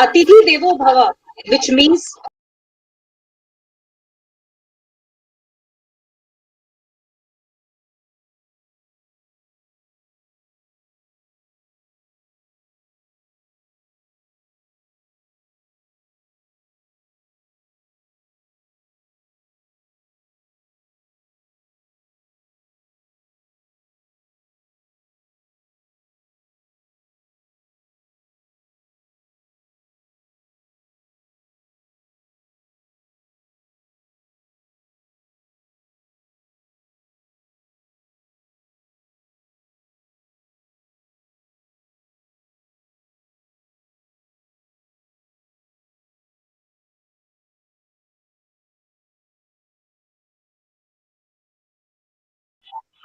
Atithi Devo Bhava, which means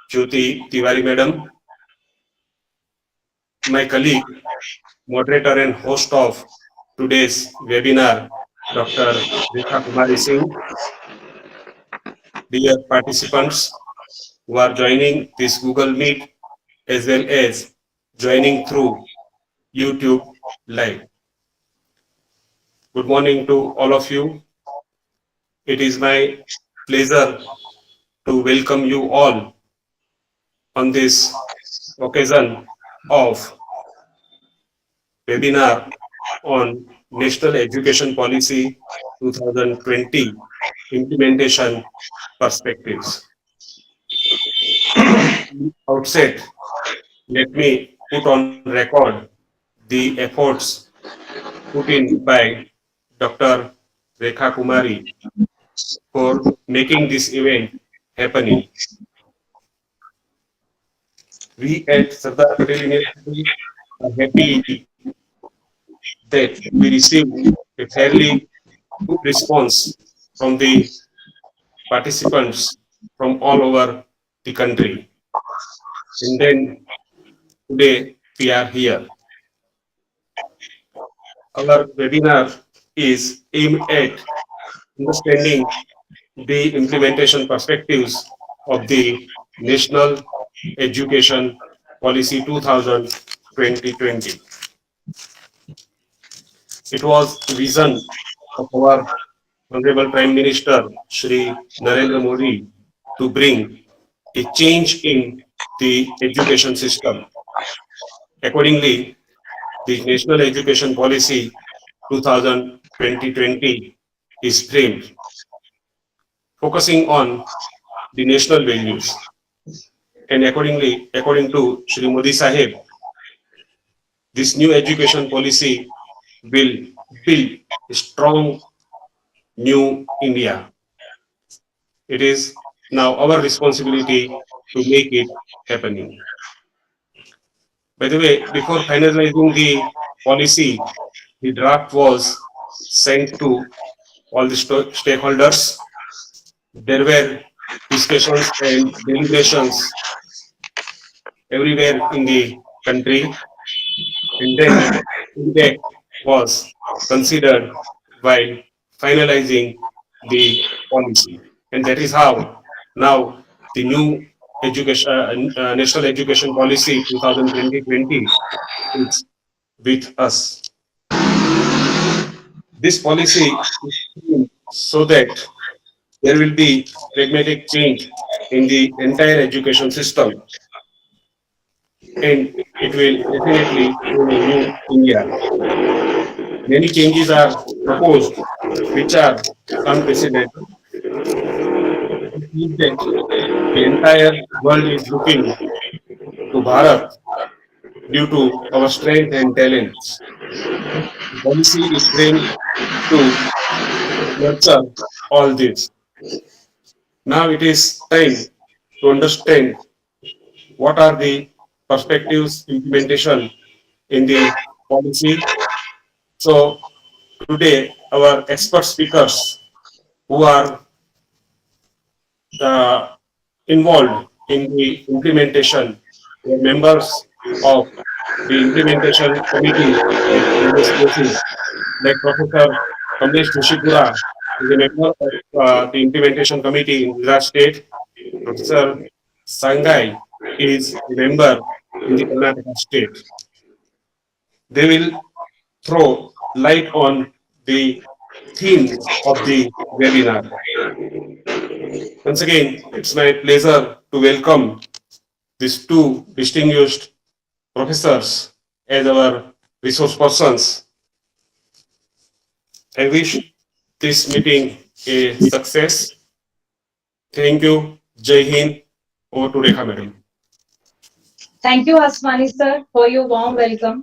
Jyoti Tiwari Madam, my colleague, moderator and host of today's webinar, Dr. Rekhakumari Singh, dear participants who are joining this Google Meet as well as joining through YouTube Live. Good morning to all of you. It is my pleasure to welcome you all on this occasion of webinar on National Education Policy 2020 Implementation Perspectives. Outset, let me put on record the efforts put in by Dr. Rekhakumari for making this event happening. We at Sardar Patel University are happy that we received a fairly good response from the participants from all over the country. And then today we are here. Our webinar is aimed at understanding the implementation perspectives of the National Education Policy 2020. It was vision of our Honorable Prime Minister Shri Narendra Modi to bring a change in the education system. Accordingly, the National Education Policy 2020 is framed, focusing on the national values. And accordingly, according to Shri Modi Sahib, this new education policy will build a strong new India. It is now our responsibility to make it happening. By the way, before finalizing the policy, the draft was sent to all the stakeholders. There were discussions and deliberations everywhere in the country, and then feedback was considered while finalizing the policy. And that is how now the new education, National Education Policy 2020 is with us. This policy is so that there will be pragmatic change in the entire education system, and it will definitely bring a new India. Many changes are proposed which are unprecedented. We feel that the entire world is looking to Bharat due to our strength and talents. The policy is framed to nurture all this. Now it is time to understand what are the perspectives implementation in the policy. So today our expert speakers who are uh, involved in the implementation were members of the implementation committee at various places, like Professor Kamlesh Joshipura is a member of the implementation committee in Gujarat State. Professor Singai is a member in the Karnataka State. They will throw light on the theme of the webinar. Once again, it's my pleasure to welcome these two distinguished professors as our resource persons. I wish this meeting a success. Thank you. Jai Hind. Over to Rekha Madam. Thank you, Hasmani sir, for your warm welcome.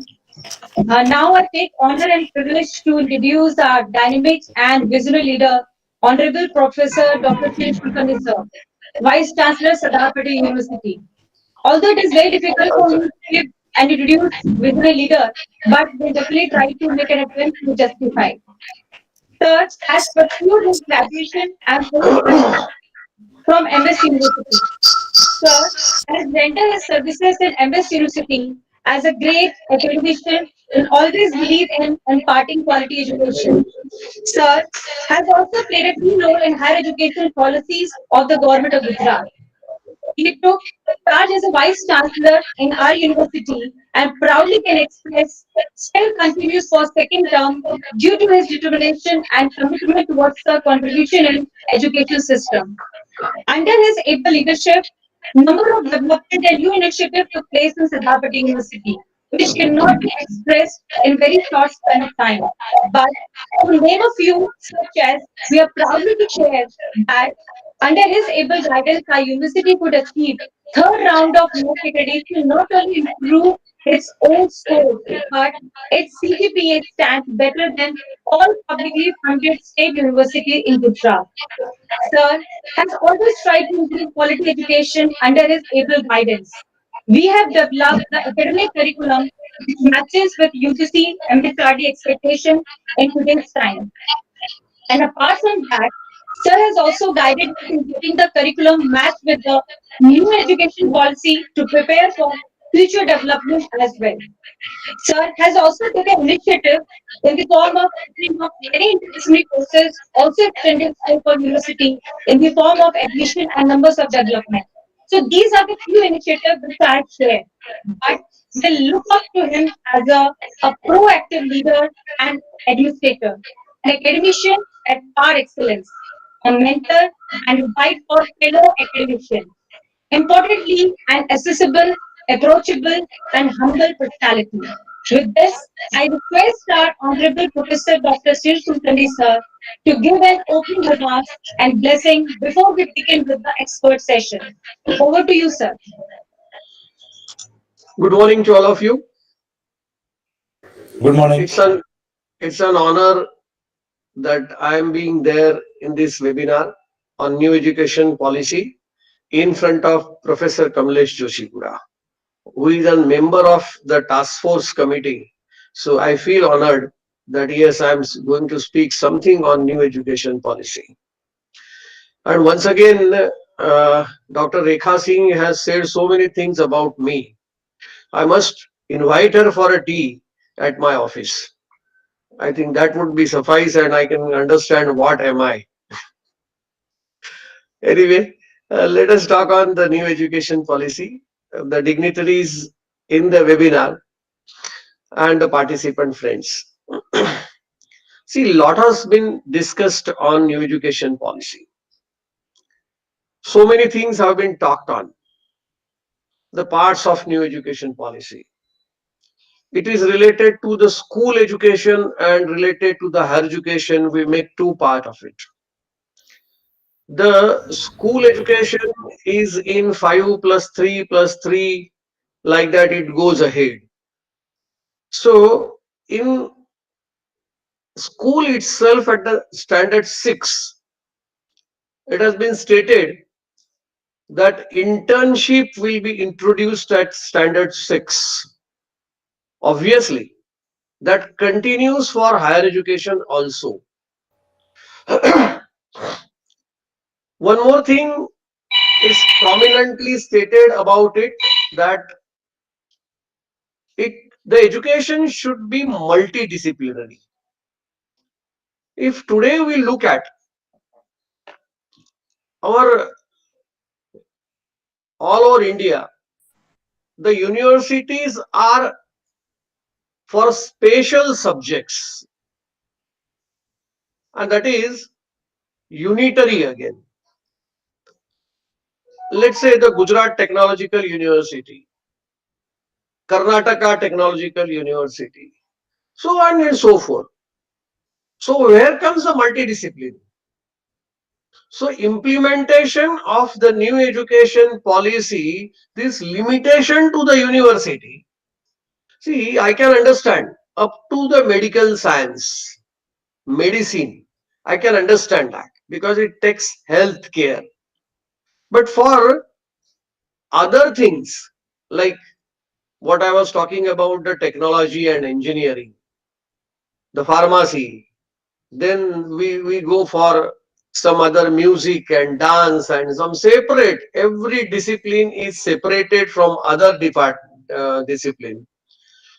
Now I take honor and privilege to introduce our dynamic and visionary leader, Honorable Professor Dr. Kulkarni sir, Vice-Chancellor Sardar Patel University. Although it is very difficult for me to give and introduce visionary leader, but we'll definitely try to make an attempt to justify. Sir has pursued his graduation and post-graduation from MS University. Sir has rendered his services in MS University as a great academician and always believed in imparting quality education. Sir has also played a key role in higher education policies of the government of Gujarat. He took charge as a vice chancellor in our university and proudly can express still continues for second term due to his determination and commitment towards the contribution in education system. Under his able leadership, number of development and new initiatives took place in Siddharth University, which cannot be expressed in very short span of time. But to name a few, such as we are proudly to share that under his able guidance, our university could achieve third round of NET accreditation, not only improve its own scores, but its CGPA stands better than all publicly funded state universities in Gujarat. Sir has always tried to improve quality education under his able guidance. We have developed the academic curriculum which matches with UGC MHRD expectation in today's time. And apart from that, Sir has also guided us in getting the curriculum matched with the new education policy to prepare for future development as well. Sir has also taken initiative in the form of opening up many interdisciplinary courses, also extending scope for university in the form of admission and numbers of development. So these are the few initiatives which I share. But we look up to him as a proactive leader and administrator, an academician at par excellence, a mentor and a guide for fellow academicians. Importantly, an accessible, approachable, and humble personality. With this, I request our Honorable Professor Dr. Shirish sir to give an opening remarks and blessing before we begin with the expert session. Over to you, sir. Good morning to all of you. Good morning. It's an honor that I am being there in this webinar on new education policy in front of Professor Kamlesh Joshipura, who is a member of the task force committee. So I feel honored that yes, I am going to speak something on new education policy. And once again, Dr. Rekha Singh has said so many things about me. I must invite her for a tea at my office. I think that would be suffice and I can understand what am I. Anyway, let us talk on the new education policy, the dignitaries in the webinar and the participant friends. See, lot has been discussed on new education policy. So many things have been talked on the parts of new education policy. It is related to the school education and related to the higher education. We make two parts of it. The school education is in 5 plus 3 plus 3, like that it goes ahead. So in school itself at the standard 6, it has been stated that internship will be introduced at standard 6. Obviously, that continues for higher education also. One more thing is prominently stated about it, that it the education should be multidisciplinary. If today we look at our all over India, the universities are for special subjects, and that is unitary again. Let's say the Gujarat Technological University, Karnataka Technological University, so on and so forth. So where comes the multidiscipline? So implementation of the new education policy, this limitation to the university. See, I can understand up to the medical science, medicine. I can understand that because it takes health care. But for other things like what I was talking about, the technology and engineering, the pharmacy, then we go for some other music and dance and some separate. Every discipline is separated from other discipline.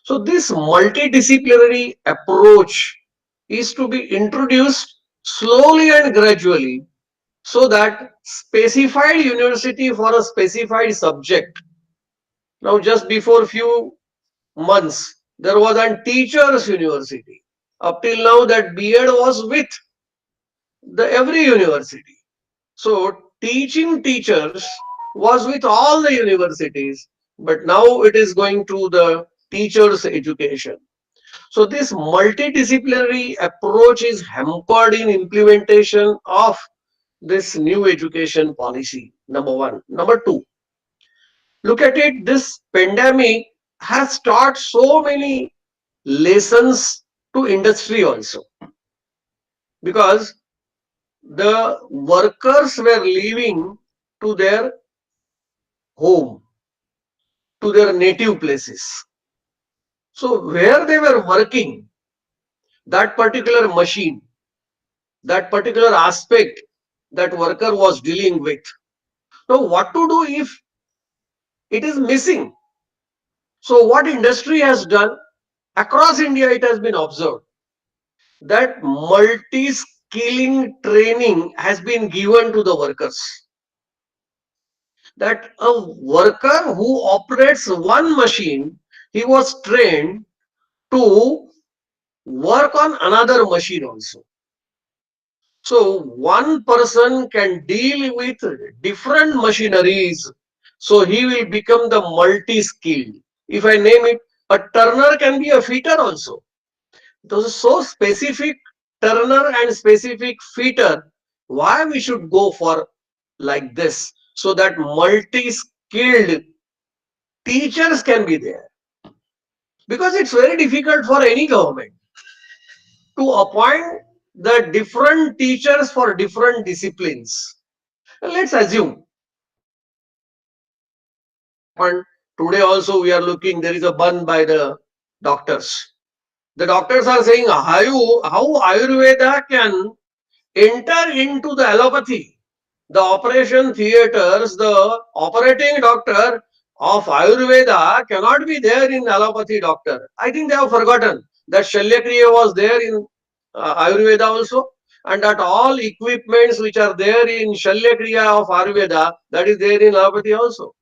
So this multidisciplinary approach is to be introduced slowly and gradually, so that specified university for a specified subject. Now just before few months there was a teachers university. Up till now that B.Ed was with the every university. So teaching teachers was with all the universities, but now it is going to the teachers education. So this multidisciplinary approach is hampered in implementation of this new education policy. Number one. Number two, look at it, this pandemic has taught so many lessons to industry also, because the workers were leaving to their home, to their native places. So where they were working, that particular machine, that particular aspect that worker was dealing with. Now what to do if it is missing? So what industry has done across India, it has been observed that multi-skilling training has been given to the workers. That a worker who operates one machine, he was trained to work on another machine also. So one person can deal with different machineries. So he will become the multi-skilled. If I name it, a turner can be a fitter also. Those are so specific, turner and specific fitter. Why we should go for like this? So that multi-skilled teachers can be there. Because it's very difficult for any government to appoint the different teachers for different disciplines. Let's assume happened today also we are looking, there is a ban by the doctors. The doctors are saying how Ayurveda can enter into the allopathy. The operation theaters, the operating doctor of Ayurveda cannot be there in allopathy doctor. I think they have forgotten that Shalyakriya was there in Ayurveda also, and that all equipments which are there in Shalyakriya of Ayurveda, that is there in allopathy also.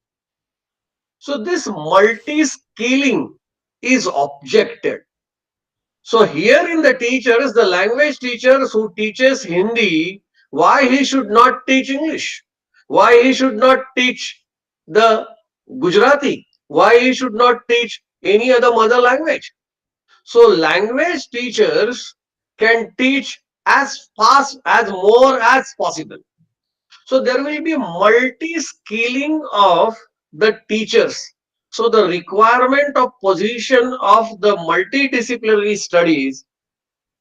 So this multi-skilling is objected. So here in the teachers, the language teachers who teaches Hindi, why he should not teach English? Why he should not teach the Gujarati? Why he should not teach any other mother language? So language teachers can teach as fast as more as possible. So there will be multi-skilling of the teachers. So the requirement of position of the multidisciplinary studies,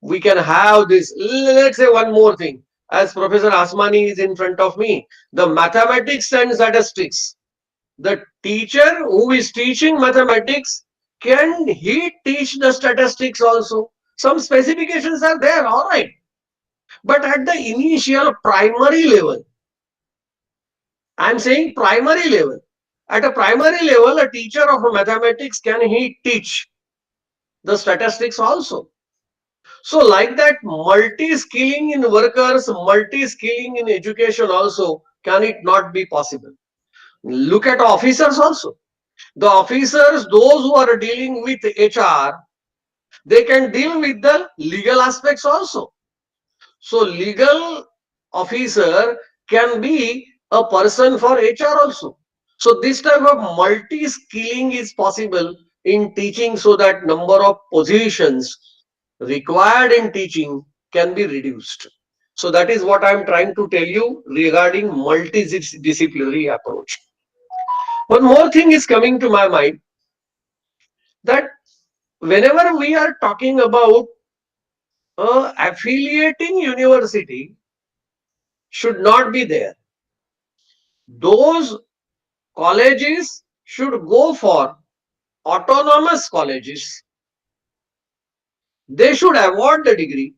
we can have this. Let's say one more thing. As Professor Hasmani is in front of me, the mathematics and statistics. The teacher who is teaching mathematics, can he teach the statistics also? Some specifications are there, all right. But at the initial primary level, I'm saying primary level. At a primary level, a teacher of mathematics, can he teach the statistics also? So like that, multi-skilling in workers, multi-skilling in education also, can it not be possible? Look at officers also. The officers, those who are dealing with HR, they can deal with the legal aspects also. So legal officer can be a person for HR also. So this type of multi-skilling is possible in teaching, so that number of positions required in teaching can be reduced. So that is what I am trying to tell you regarding multidisciplinary approach. One more thing is coming to my mind, that whenever we are talking about affiliating university should not be there. Those colleges should go for autonomous colleges. They should award the degree.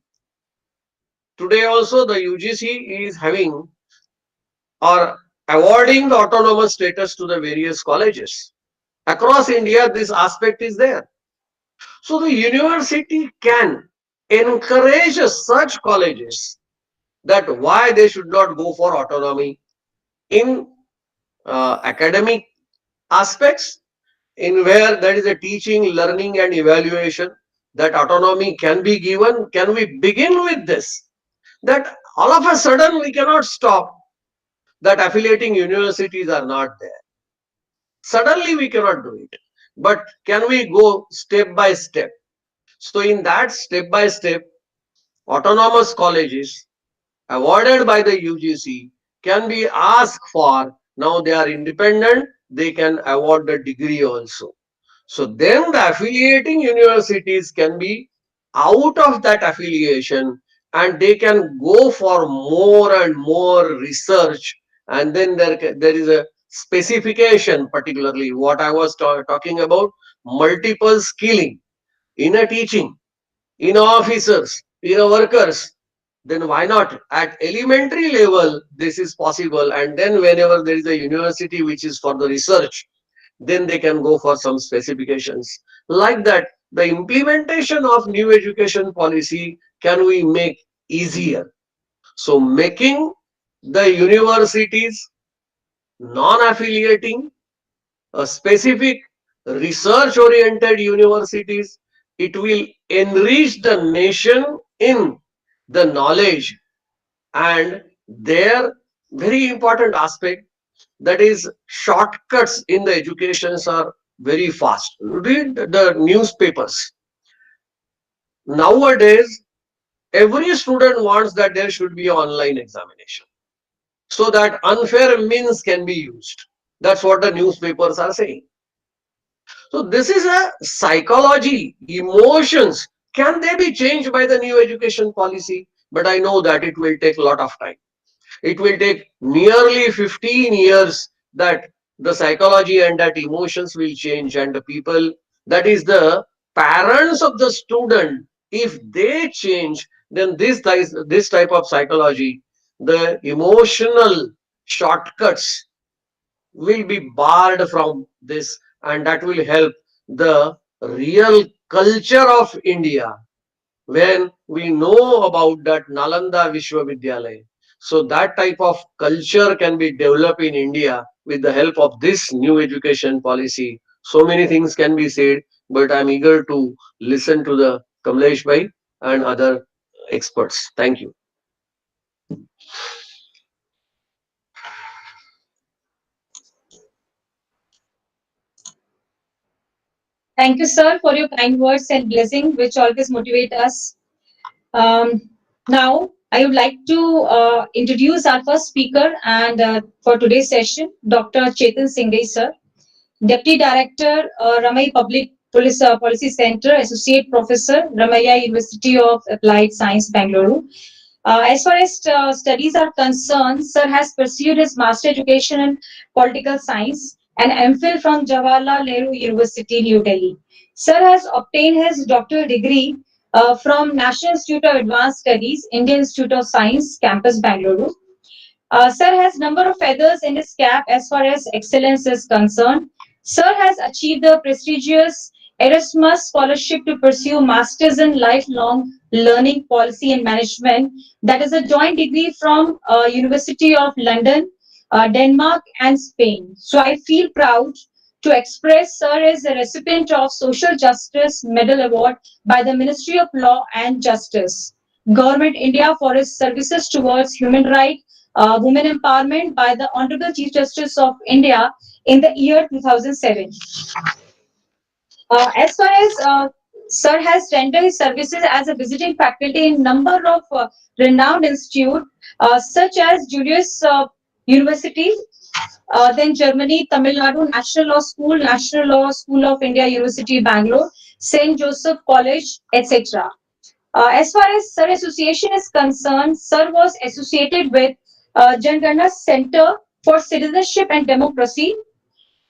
Today also the UGC is having or awarding the autonomous status to the various colleges. Across India, this aspect is there. So the university can encourage such colleges, that why they should not go for autonomy in academic aspects, in where there is a teaching, learning and evaluation, that autonomy can be given. Can we begin with this? That all of a sudden we cannot stop, that affiliating universities are not there. Suddenly we cannot do it. But can we go step by step? So in that step by step, autonomous colleges awarded by the UGC can be asked for. Now they are independent, they can award the degree also. So then the affiliating universities can be out of that affiliation, and they can go for more and more research. And then there is a specification, particularly what I was talking about, multiple skilling in a teaching, in officers, in a workers. Then why not? At elementary level, this is possible. And then whenever there is a university which is for the research, then they can go for some specifications. Like that, the implementation of new education policy can we make easier. So making the universities non-affiliating, a specific research oriented universities, it will enrich the nation in the knowledge. And their very important aspect, that is shortcuts in the educations are very fast. Read the newspapers nowadays. Every student wants that there should be online examination so that unfair means can be used. That's what the newspapers are saying. So this is a psychology, emotions. Can they be changed by the new education policy? But I know that it will take a lot of time. It will take nearly 15 years that the psychology and that emotions will change, and the people, that is the parents of the student, if they change, then this type of psychology, the emotional shortcuts will be barred from this, and that will help the real culture of India. When we know about that Nalanda Vishwavidyalaya, so that type of culture can be developed in India with the help of this new education policy. So many things can be said, but I'm eager to listen to the Kamlesh Bhai and other experts. Thank you. Thank you, sir, for your kind words and blessing, which always motivate us. Um, Now, I would like to introduce our first speaker and for today's session, Dr. Chetan Singai, sir, Deputy Director, Ramaiah Public Police Policy Center, Associate Professor, Ramaiah University of Applied Science, Bengaluru. As far as studies are concerned, Sir has pursued his master education in political science and MPhil from Jawaharlal Nehru University, New Delhi. Sir has obtained his doctoral degree from National Institute of Advanced Studies, Indian Institute of Science, Campus, Bangalore. Sir has number of feathers in his cap as far as excellence is concerned. Sir has achieved the prestigious Erasmus scholarship to pursue masters in lifelong learning policy and management. That is a joint degree from University of London, Denmark, and Spain. So I feel proud to express Sir is a recipient of Social Justice Medal Award by the Ministry of Law and Justice, Government India, for his services towards human rights, women empowerment by the Honorable Chief Justice of India in the year 2007. As far as Sir has rendered his services as a visiting faculty in number of renowned institutes such as Julius University, then Germany, Tamil Nadu National Law School of India, University Bangalore, Saint Joseph College, etc. As far as Sir Association is concerned, Sir was associated with Janagana Center for Citizenship and Democracy,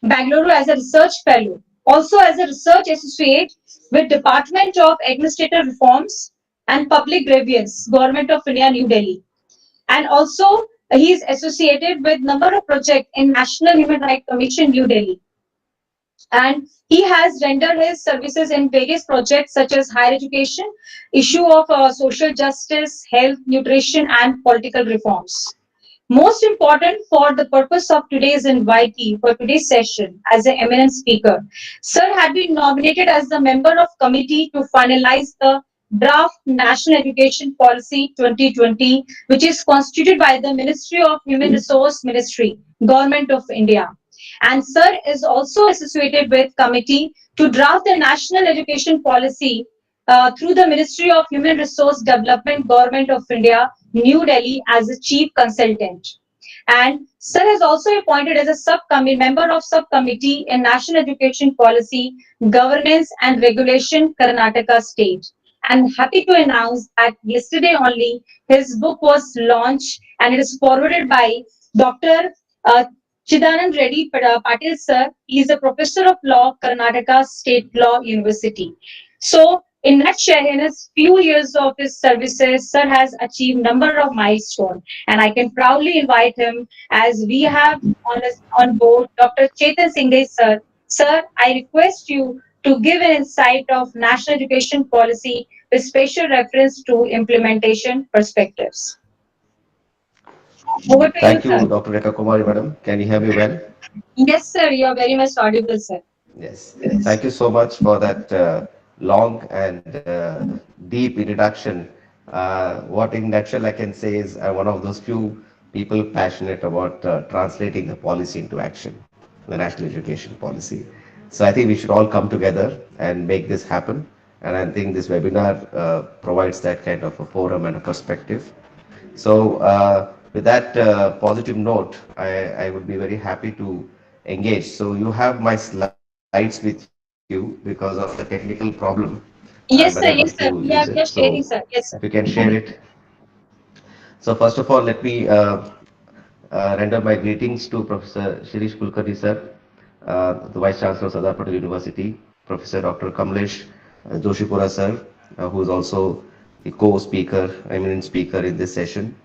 Bangalore, as a research fellow. Also as a research associate with Department of Administrative Reforms and Public Grievance, Government of India, New Delhi. And also he is associated with number of projects in National Human Rights Commission, New Delhi. And he has rendered his services in various projects such as higher education, issue of social justice, health, nutrition, and political reforms. Most important for the purpose of today's invitee for today's session as an eminent speaker, Sir had been nominated as the member of committee to finalize the draft National Education Policy 2020, which is constituted by the Ministry of Human Resource Ministry, Government of India. And Sir is also associated with committee to draft the National Education Policy through the Ministry of Human Resource Development, Government of India, New Delhi, as a chief consultant. And Sir has also appointed as a subcommittee member of subcommittee in National Education Policy, Governance and Regulation, Karnataka State. I'm happy to announce that yesterday only his book was launched and it is forwarded by Dr. Uh, Chidanand Reddy Patel sir. He is a professor of law, Karnataka State Law University. So, in nutshell, in his few years of his services, sir has achieved number of milestones, and I can proudly invite him as we have on board Dr. Chetan Singai sir. Sir, I request you to give an insight of national education policy with special reference to implementation perspectives. Over to you, Thank sir. you, Dr. Rekhakumari, madam. Can you hear me well? Yes, sir, you are very much audible, sir. Yes. Thank you so much for that long and deep introduction. What in nutshell I can say is I'm one of those few people passionate about translating the policy into action, the national education policy. So I think we should all come together and make this happen. And I think this webinar provides that kind of a forum and a perspective. So, with that positive note, I would be very happy to engage. So, you have my slides with you because of the technical problem. I'm unable to use it. Yes, sir. So, We are if you sharing, can sir. share Yes, it. sir. So, first of all, let me render my greetings to Professor Shirish Kulkarni, sir, the Vice-Chancellor of Sardar Patel University, Professor Dr. Kamlesh Joshipura, sir, who is also the co-speaker, eminent speaker in this session.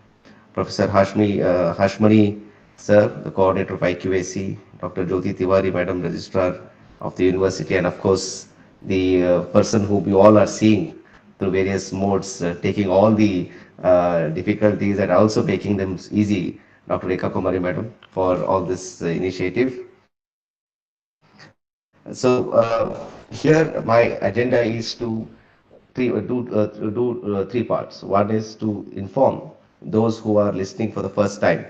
Professor Hasmani, sir, the coordinator of IQAC, Dr. Jyoti Tiwari, Madam Registrar of the University, and of course, the person whom you all are seeing through various modes, taking all the difficulties and also making them easy, Dr. Rekhakumari, Madam, for all this initiative. So, here my agenda is to three parts. One is to inform those who are listening for the first time,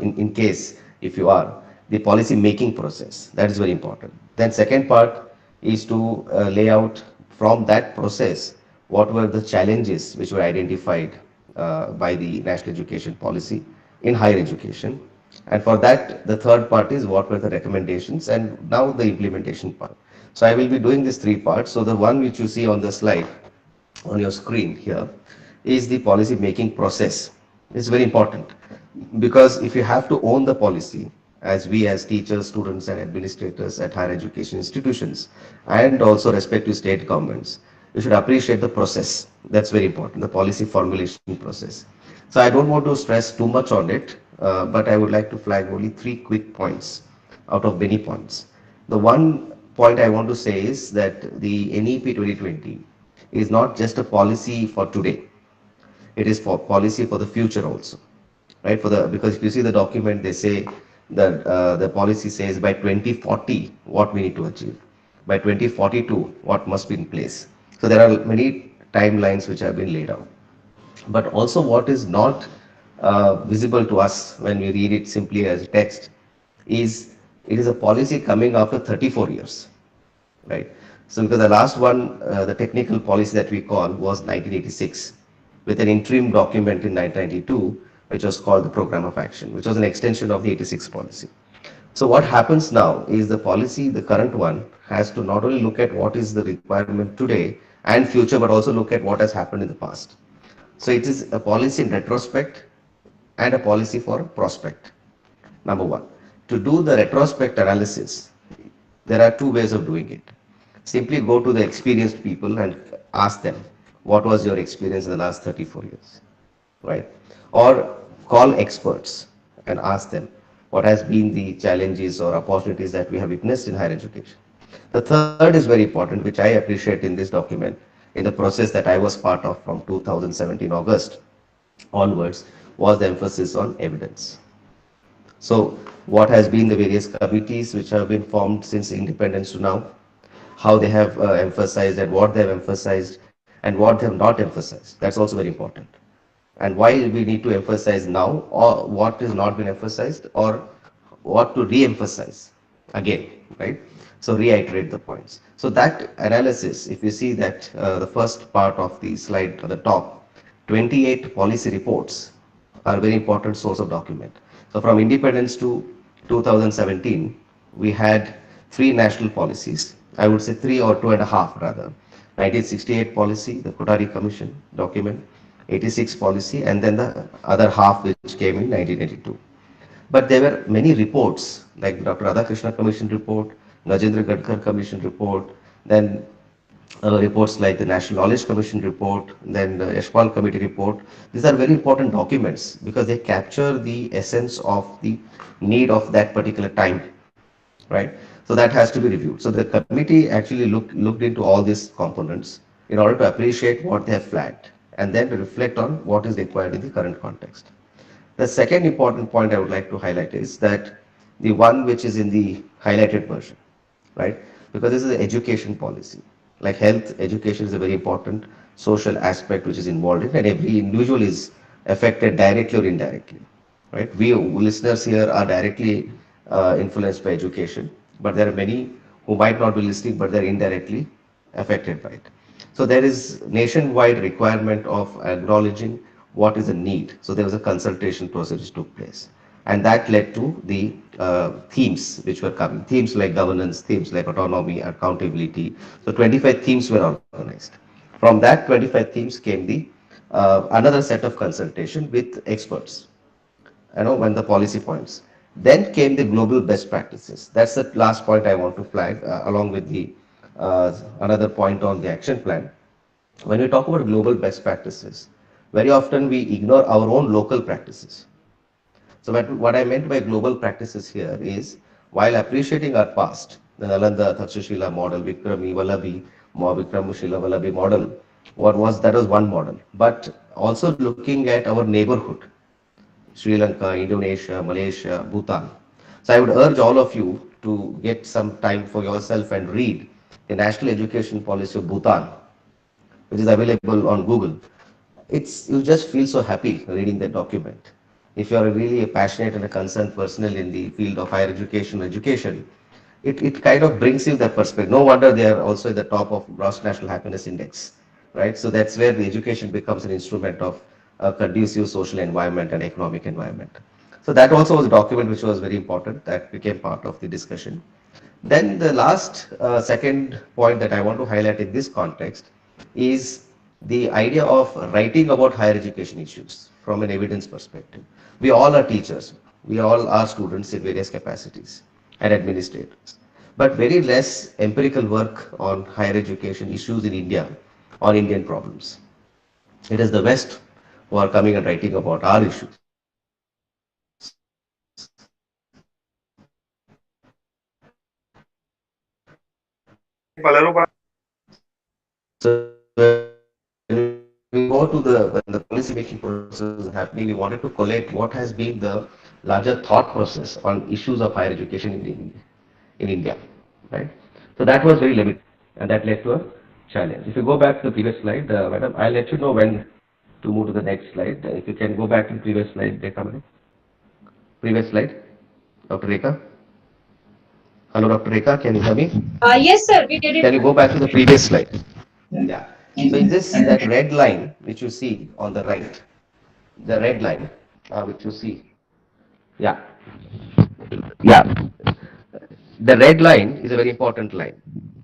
in case if you are, the policy making process. That is very important. Then second part is to lay out from that process what were the challenges which were identified by the national education policy in higher education. And for that, the third part is what were the recommendations and now the implementation part. So I will be doing these three parts. So the one which you see on the slide on your screen here is the policy making process. It's very important because if you have to own the policy, as we as teachers, students and administrators at higher education institutions and also respective state governments, you should appreciate the process. That's very important, the policy formulation process. So I don't want to stress too much on it, but I would like to flag only three quick points out of many points. The one point I want to say is that the NEP 2020 is not just a policy for today, it is for policy for the future also, right? For the, because if you see the document, they say that the policy says by 2040 what we need to achieve, by 2042 what must be in place. So there are many timelines which have been laid out, but also what is not visible to us when we read it simply as text is it is a policy coming after 34 years, right? So because the last one, the technical policy that we call was 1986, with an interim document in 1992, which was called the Program of Action, which was an extension of the 86 policy. So what happens now is the policy, the current one, has to not only look at what is the requirement today and future, but also look at what has happened in the past. So it is a policy in retrospect and a policy for prospect. Number one, to do the retrospect analysis, there are two ways of doing it. Simply go to the experienced people and ask them, what was your experience in the last 34 years, right? Or call experts and ask them, what has been the challenges or opportunities that we have witnessed in higher education. The third is very important, which I appreciate in this document, in the process that I was part of from 2017 August onwards, was the emphasis on evidence. So, what has been the various committees which have been formed since independence to now, how they have emphasized and what they have emphasized and what they have not emphasized. That's also very important. And why we need to emphasize now, or what is not been emphasized, or what to re-emphasize again, right? So reiterate the points. So that analysis, if you see that the first part of the slide at the top, 28 policy reports are a very important source of document. So from independence to 2017, we had three national policies. I would say three or two and a half rather. 1968 policy, the Kotari Commission document, 86 policy, and then the other half which came in 1982. But there were many reports like Dr. Radhakrishna Commission report, Rajendra Gadkar Commission report, then reports like the National Knowledge Commission report, then the Yashpal Committee report. These are very important documents because they capture the essence of the need of that particular time, right? So that has to be reviewed. So the committee actually looked into all these components in order to appreciate what they have flagged and then to reflect on what is required in the current context. The second important point I would like to highlight is that the one which is in the highlighted version, right? Because this is an education policy. Like health, education is a very important social aspect which is involved in, and every individual is affected directly or indirectly, right? We listeners here are directly influenced by education, but there are many who might not be listening, but they're indirectly affected by it. So there is nationwide requirement of acknowledging what is a need. So there was a consultation process which took place. And that led to the themes which were coming. Themes like governance, themes like autonomy, accountability. So 25 themes were organized. From that 25 themes came the another set of consultation with experts, when the policy points. Then came the global best practices. That's the last point I want to flag, along with the another point on the action plan. When we talk about global best practices, very often we ignore our own local practices. So what I meant by global practices here is, while appreciating our past, the Nalanda Takshashila model, Vikrami Vallabi, Vikramushila Vallabi model, what was that was one model. But also looking at our neighborhood, Sri Lanka, Indonesia, Malaysia, Bhutan. So I would urge all of you to get some time for yourself and read the National Education Policy of Bhutan, which is available on Google. You just feel so happy reading that document. If you are really a passionate and a concerned person in the field of higher education, it kind of brings you that perspective. No wonder they are also at the top of Gross National Happiness Index, right? So that's where the education becomes an instrument of a conducive social environment and economic environment. So that also was a document which was very important that became part of the discussion. Then the last second point that I want to highlight in this context is the idea of writing about higher education issues from an evidence perspective. We all are teachers. We all are students in various capacities and administrators. But very less empirical work on higher education issues in India, on Indian problems. It is the West who are coming and writing about our issues. So when we go to when the policy making process is happening, we wanted to collate what has been the larger thought process on issues of higher education in India, right? So that was very limited, and that led to a challenge. If you go back to the previous slide, madam, I'll let you know when to move to the next slide. If you can go back to the previous slide, Rekha, previous slide, Dr. Rekha. Hello, Dr. Rekha, can you hear me? Yes, sir, we did it. Can you go back to the previous slide? Yeah. So in this, that red line which you see on the right, the red line which you see, yeah, yeah. The red line is a very important line.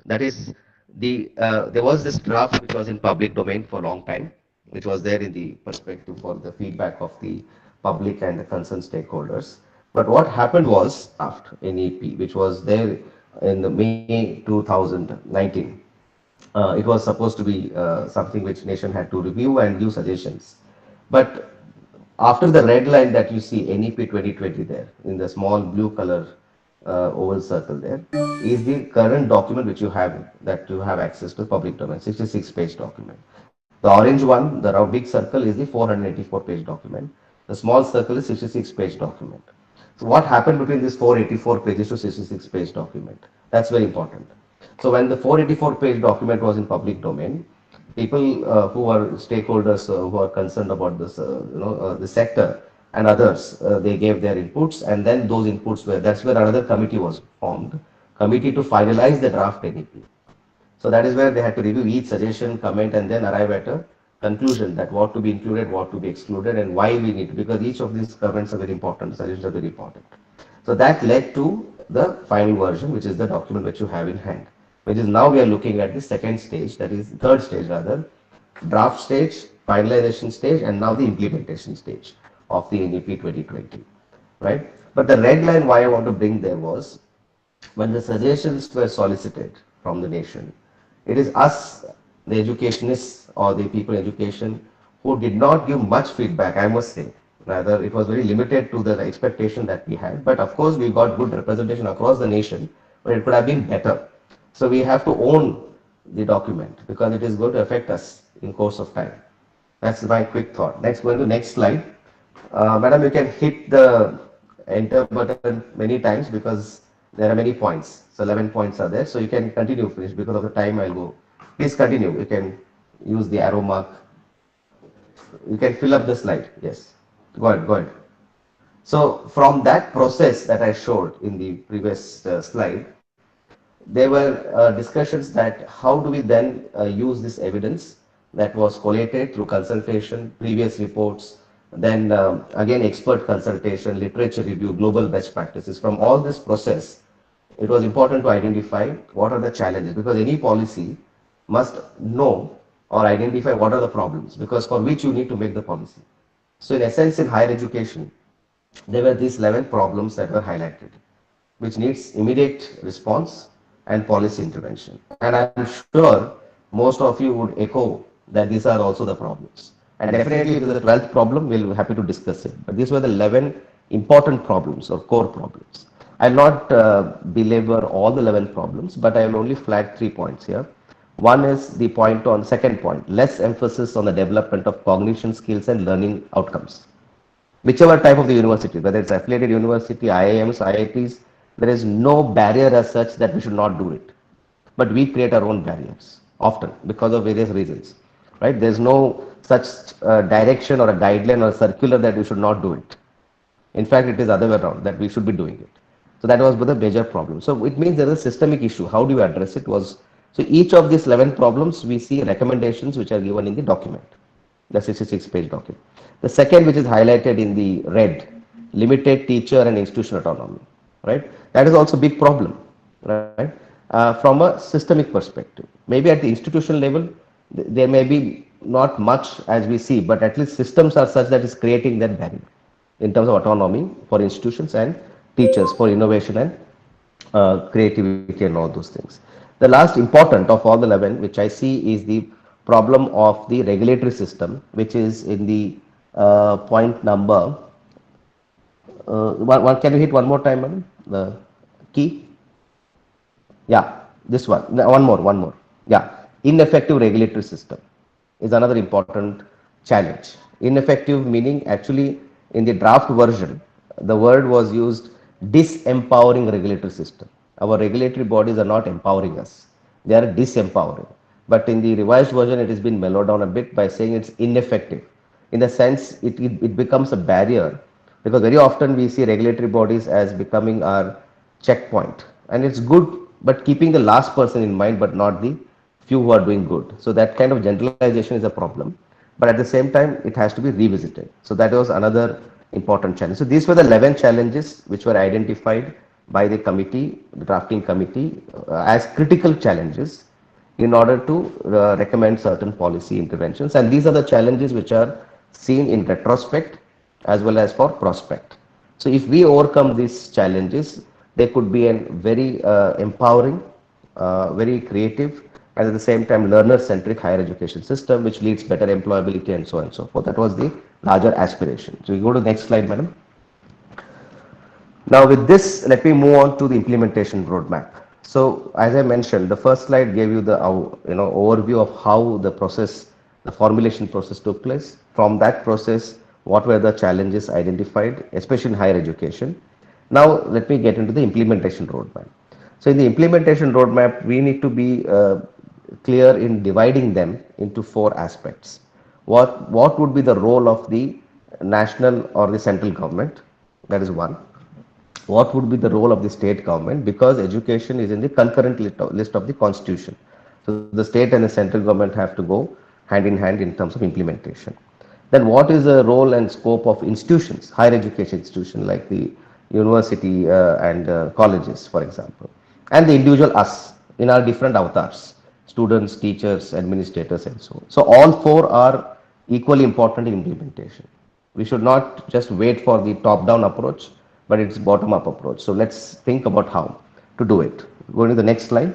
That is there was this draft which was in public domain for a long time, which was there in the perspective for the feedback of the public and the concerned stakeholders. But what happened was after NEP, which was there in the May 2019, it was supposed to be something which nation had to review and give suggestions. But after the red line that you see, NEP 2020 there, in the small blue color oval circle there, is the current document which that you have access to public domain, 66-page document. The orange one, the round big circle is the 484-page document. The small circle is 66-page document. So what happened between this 484 pages to 66-page document? That's very important. So when the 484-page document was in public domain, people who are stakeholders who are concerned about this, the sector and others, they gave their inputs, and then those inputs that's where another committee was formed, committee to finalize the draft NEP. So that is where they had to review each suggestion, comment, and then arrive at a conclusion that what to be included, what to be excluded, and why we need to, because each of these comments are very important, suggestions are very important. So that led to the final version, which is the document which you have in hand, which is now we are looking at the second stage, that is third stage rather, draft stage, finalization stage, and now the implementation stage of the NEP 2020, right? But the red line why I want to bring there was when the suggestions were solicited from the nation, it is us, the educationists or the people in education, who did not give much feedback, I must say. Rather, it was very limited to the expectation that we had. But of course, we got good representation across the nation, but it could have been better. So we have to own the document because it is going to affect us in course of time. That's my quick thought. Next, going to next slide. Madam, you can hit the enter button many times because there are many points. So 11 points are there. So you can continue finish because of the time I'll go. Please continue. You can use the arrow mark. You can fill up the slide. Yes. Go ahead. Go ahead. So from that process that I showed in the previous slide, there were discussions that how do we then use this evidence that was collated through consultation, previous reports, then again expert consultation, literature review, global best practices. From all this process, it was important to identify what are the challenges because any policy must know or identify what are the problems because for which you need to make the policy. So in essence, in higher education, there were these 11 problems that were highlighted, which needs immediate response and policy intervention. And I'm sure most of you would echo that these are also the problems. And definitely, if it is the 12th problem, we'll be happy to discuss it. But these were the 11 important problems or core problems. I'll not belabor all the 11 problems, but I will only flag 3 points here. One is the point on second point, less emphasis on the development of cognition skills and learning outcomes whichever type of the university, whether it's affiliated university, IIMs, IITs, there is no barrier as such that we should not do it. But we create our own barriers often because of various reasons, right? There's no such direction or a guideline or a circular that we should not do it. In fact, it is other way around that we should be doing it. So that was the major problem. So it means there is a systemic issue. How do you address it? Was so each of these 11 problems we see recommendations which are given in the document, the 66-page document. The second, which is highlighted in the red, limited teacher and institution autonomy, right? That is also a big problem, right? From a systemic perspective, maybe at the institutional level, there may be not much as we see, but at least systems are such that is creating that barrier in terms of autonomy for institutions and teachers for innovation and creativity and all those things. The last important of all the 11, which I see, is the problem of the regulatory system, which is in the point number. Can you hit one more time, madam? The key. Yeah, this one. No, one more. Yeah, ineffective regulatory system is another important challenge. Ineffective meaning actually in the draft version, the word was used disempowering regulatory system. Our regulatory bodies are not empowering us; they are disempowering. But in the revised version, it has been mellowed down a bit by saying it's ineffective. In the sense, it becomes a barrier because very often we see regulatory bodies as becoming our checkpoint, and it's good, but keeping the last person in mind, but not the few who are doing good. So that kind of generalization is a problem, but at the same time, it has to be revisited. So that was another important challenge. So these were the 11 challenges which were identified by the committee, the drafting committee, as critical challenges in order to recommend certain policy interventions. And these are the challenges which are seen in retrospect as well as for prospect. So if we overcome these challenges, they could be a very empowering, very creative, and at the same time learner-centric higher education system, which leads better employability and so on and so forth. That was the larger aspiration. So we go to the next slide, madam. Now with this, let me move on to the implementation roadmap. So as I mentioned, the first slide gave you the overview of how the process, the formulation process took place. From that process, what were the challenges identified, especially in higher education. Now let me get into the implementation roadmap. So in the implementation roadmap, we need to be clear in dividing them into 4 aspects. What would be the role of the national or the central government? That is one. What would be the role of the state government, because education is in the concurrent list of the constitution. So the state and the central government have to go hand in hand in terms of implementation. Then what is the role and scope of institutions, higher education institutions like the university and colleges, for example, and the individual us in our different avatars, students, teachers, administrators, and so on. So all four are equally important in implementation. We should not just wait for the top-down approach, but it's bottom-up approach. So let's think about how to do it. Going to the next slide.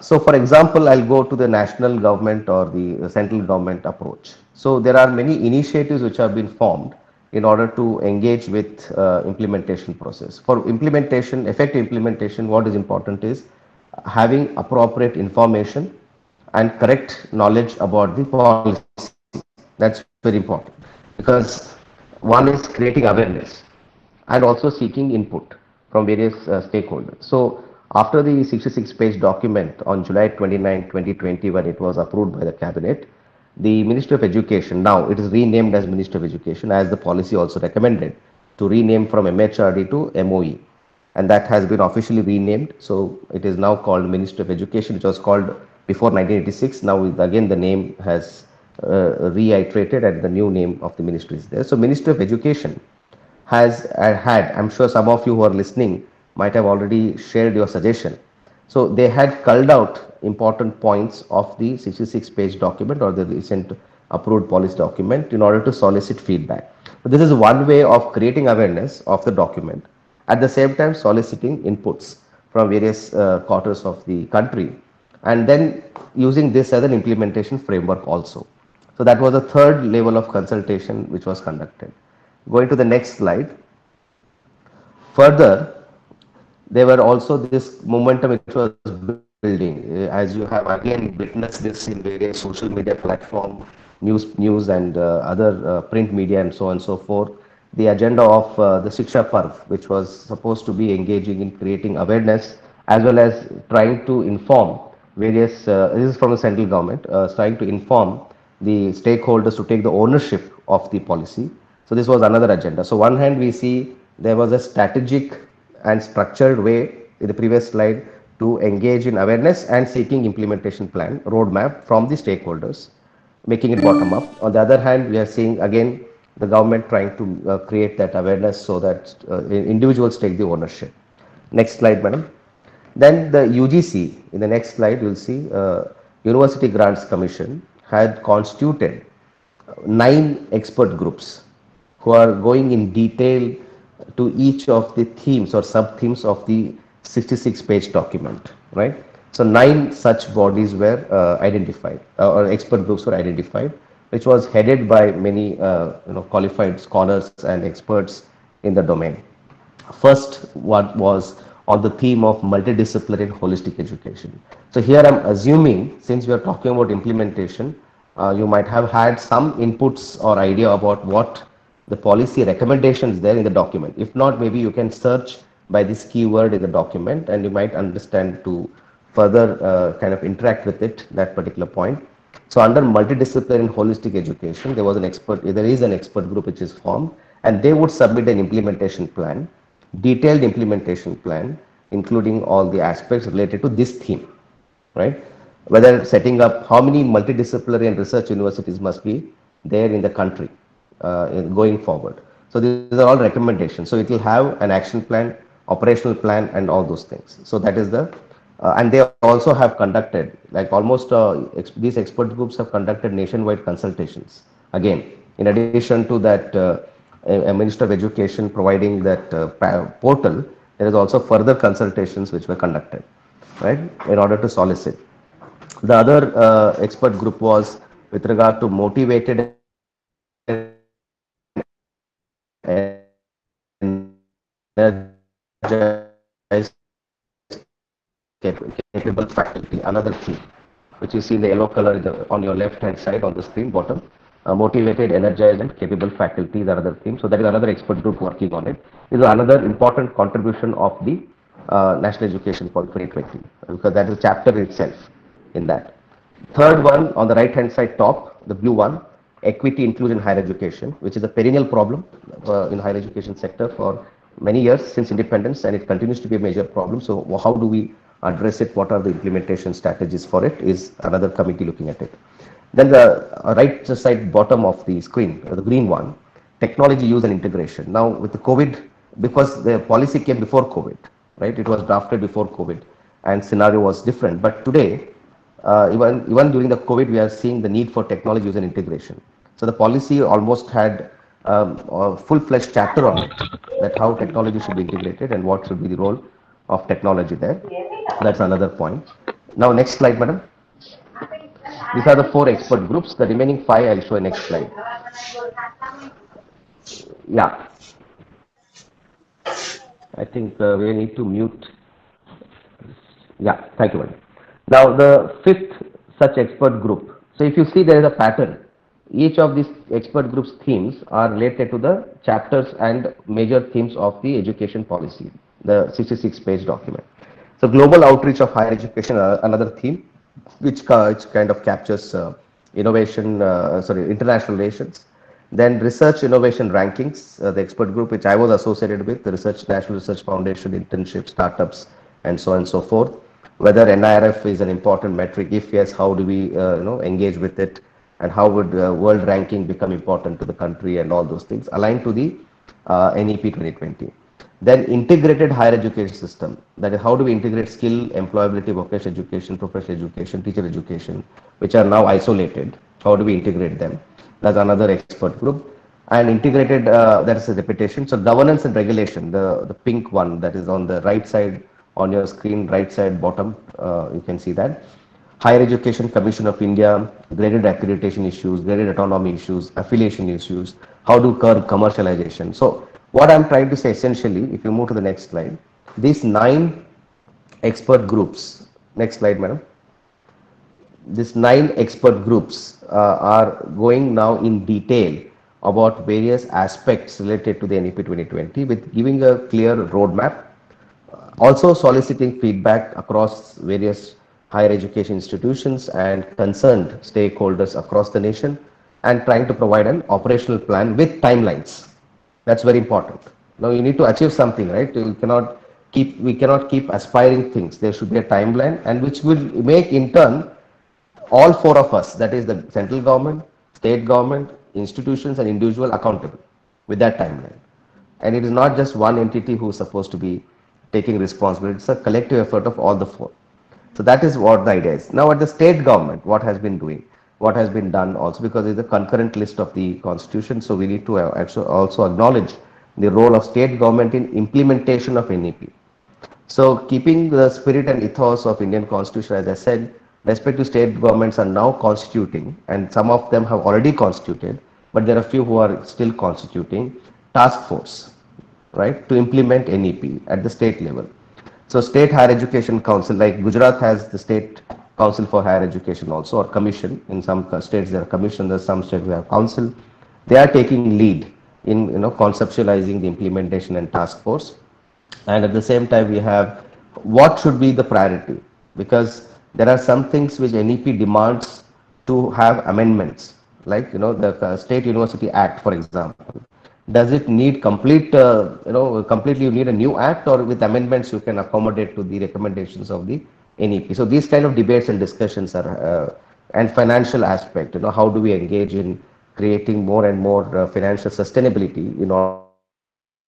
So for example, I'll go to the national government or the central government approach. So there are many initiatives which have been formed in order to engage with implementation process. For implementation, effective implementation, what is important is having appropriate information and correct knowledge about the policy. That's very important because one is creating awareness and also seeking input from various stakeholders. So after the 66-page document on July 29, 2020, when it was approved by the cabinet, the Ministry of Education, now it is renamed as Ministry of Education, as the policy also recommended to rename from MHRD to MOE, and that has been officially renamed. So it is now called Ministry of Education, which was called before 1986. Now again the name has reiterated and the new name of the ministry is there. So Ministry of Education has had, I'm sure some of you who are listening might have already shared your suggestion. So they had culled out important points of the 66-page document or the recent approved policy document in order to solicit feedback. So this is one way of creating awareness of the document, at the same time soliciting inputs from various quarters of the country, and then using this as an implementation framework also. So that was the third level of consultation which was conducted. Going to the next slide. Further, there were also this momentum which was building. As you have again witnessed this in various social media platform, news and other print media and so on and so forth. The agenda of the Shiksha Parv, which was supposed to be engaging in creating awareness as well as trying to inform various, this is from the central government, trying to inform the stakeholders to take the ownership of the policy. So this was another agenda. So one hand we see there was a strategic and structured way in the previous slide to engage in awareness and seeking implementation plan roadmap from the stakeholders, making it bottom up. On the other hand, we are seeing again the government trying to create that awareness so that individuals take the ownership. Next slide, madam. Then the UGC, in the next slide, you'll see University Grants Commission had constituted 9 expert groups who are going in detail to each of the themes or sub themes of the 66-page document, right? So 9 such bodies were identified, or expert groups were identified, which was headed by many qualified scholars and experts in the domain. First, what was on the theme of multidisciplinary holistic education. So here I'm assuming, since we are talking about implementation, you might have had some inputs or idea about what the policy recommendations there in the document. If not, maybe you can search by this keyword in the document and you might understand to further kind of interact with it, that particular point. So under multidisciplinary and holistic education, there is an expert group which is formed, and they would submit an implementation plan, detailed implementation plan, including all the aspects related to this theme, right? Whether setting up how many multidisciplinary and research universities must be there in the country going forward. So these are all recommendations. So it will have an action plan, operational plan, and all those things. So that is the and they also have conducted, like almost these expert groups have conducted nationwide consultations. Again, in addition to that, a Minister of Education providing that portal, there is also further consultations which were conducted, right, in order to solicit. The other expert group was with regard to motivated and energized capable faculty, another theme, which you see in the yellow color on your left hand side on the screen bottom. Motivated, energized, and capable faculty is another theme. So that is another expert group working on it. This is another important contribution of the National Education Policy 2020, because that is a chapter itself in that. Third one on the right hand side top, the blue one, equity inclusion in higher education, which is a perennial problem in higher education sector for many years since independence, and it continues to be a major problem. So how do we address it, what are the implementation strategies for it, is another committee looking at it. Then the right side bottom of the screen, the green one, technology use and integration. Now with the COVID, because the policy came before COVID, right? It was drafted before COVID, and scenario was different. But today, even during the COVID, we are seeing the need for technology use and integration. So the policy almost had a full-fledged chapter on it, that how technology should be integrated and what should be the role of technology there. That's another point. Now, next slide, madam. These are the four expert groups. The remaining five I'll show in next slide. Yeah, I think we need to mute. Yeah, thank you, madam. Now, the fifth such expert group. So, if you see, there is a pattern. Each of these expert groups' themes are related to the chapters and major themes of the education policy, the 66-page document. So, global outreach of higher education, another theme, which kind of captures innovation, international relations. Then research innovation rankings, the expert group which I was associated with, the Research National Research Foundation, internship, startups, and so on and so forth. Whether NIRF is an important metric, if yes, how do we engage with it, and how would world ranking become important to the country, and all those things aligned to the NEP 2020. Then integrated higher education system, that is how do we integrate skill, employability, vocational education, professional education, teacher education, which are now isolated. How do we integrate them? That's another expert group. And integrated, that is a repetition. So governance and regulation, the pink one that is on the right side on your screen, right side bottom, you can see that. Higher Education Commission of India, graded accreditation issues, graded autonomy issues, affiliation issues, how to curb commercialization. So what I'm trying to say essentially, if you move to the next slide, these 9 expert groups, next slide, madam. These 9 expert groups are going now in detail about various aspects related to the NEP 2020 with giving a clear roadmap, also soliciting feedback across various higher education institutions and concerned stakeholders across the nation, and trying to provide an operational plan with timelines. That's very important. Now you need to achieve something, right? We cannot keep aspiring things. There should be a timeline, and which will make in turn all 4 of us, that is the central government, state government, institutions, and individual, accountable with that timeline. And it is not just one entity who is supposed to be taking responsibility. It's a collective effort of all the 4. So that is what the idea is. Now at the state government, what has been doing, what has been done also, because it is a concurrent list of the constitution, so we need to also acknowledge the role of state government in implementation of NEP. So keeping the spirit and ethos of Indian constitution, as I said, respective state governments are now constituting, and some of them have already constituted, but there are few who are still constituting task force, right, to implement NEP at the state level. So state higher education council, like Gujarat has the state council for higher education also, or commission. In some states there are commission, there are some states we have council. They are taking lead in conceptualizing the implementation and task force. And at the same time we have what should be the priority, because there are some things which NEP demands to have amendments, like the State University Act, for example. Does it need completely you need a new act, or with amendments you can accommodate to the recommendations of the NEP? So these kind of debates and discussions are and financial aspect, how do we engage in creating more and more financial sustainability in order to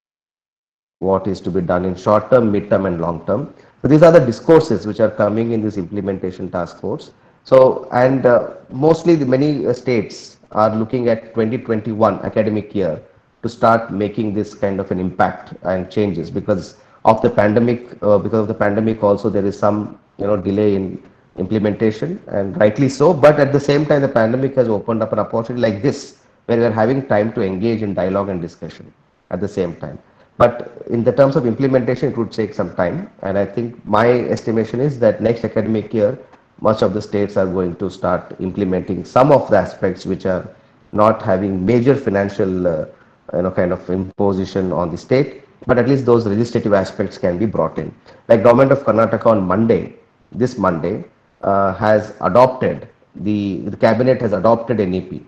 implement what is to be done in short term, mid term, and long term. So these are the discourses which are coming in this implementation task force. So, and mostly the many states are looking at 2021 academic year to start making this kind of an impact and changes, because of the pandemic. Because of the pandemic also there is some delay in implementation, and rightly so. But at the same time, the pandemic has opened up an opportunity like this, where we are having time to engage in dialogue and discussion at the same time. But in the terms of implementation, it would take some time, and I think my estimation is that next academic year, much of the states are going to start implementing some of the aspects which are not having major financial kind of imposition on the state, but at least those legislative aspects can be brought in. Like Government of Karnataka on Monday, this Monday, has adopted the cabinet has adopted NEP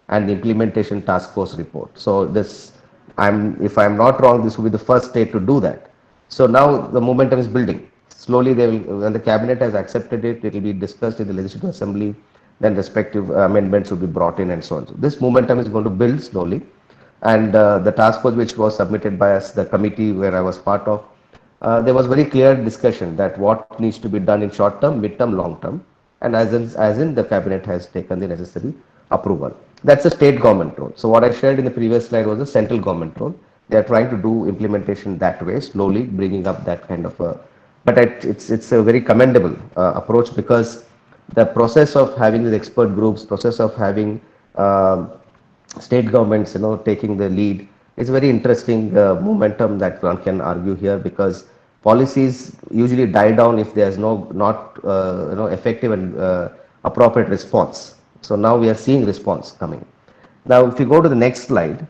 and the implementation task force report. So this, if I'm not wrong, this will be the first state to do that. So now the momentum is building. Slowly, they will, when the cabinet has accepted it, it will be discussed in the Legislative Assembly, then respective amendments will be brought in and so on. So this momentum is going to build slowly. And the task force which was submitted by us, the committee where I was part of, there was very clear discussion that what needs to be done in short term, mid term, long term, and as in the cabinet has taken the necessary approval. That's the state government role. So what I shared in the previous slide was the central government role. They are trying to do implementation that way, slowly bringing up that kind of a. But it's a very commendable approach, because the process of having the expert groups, process of having um state governments, taking the lead. It's very interesting momentum that one can argue here, because policies usually die down if there's no not effective and appropriate response. So now we are seeing response coming. Now, if you go to the next slide,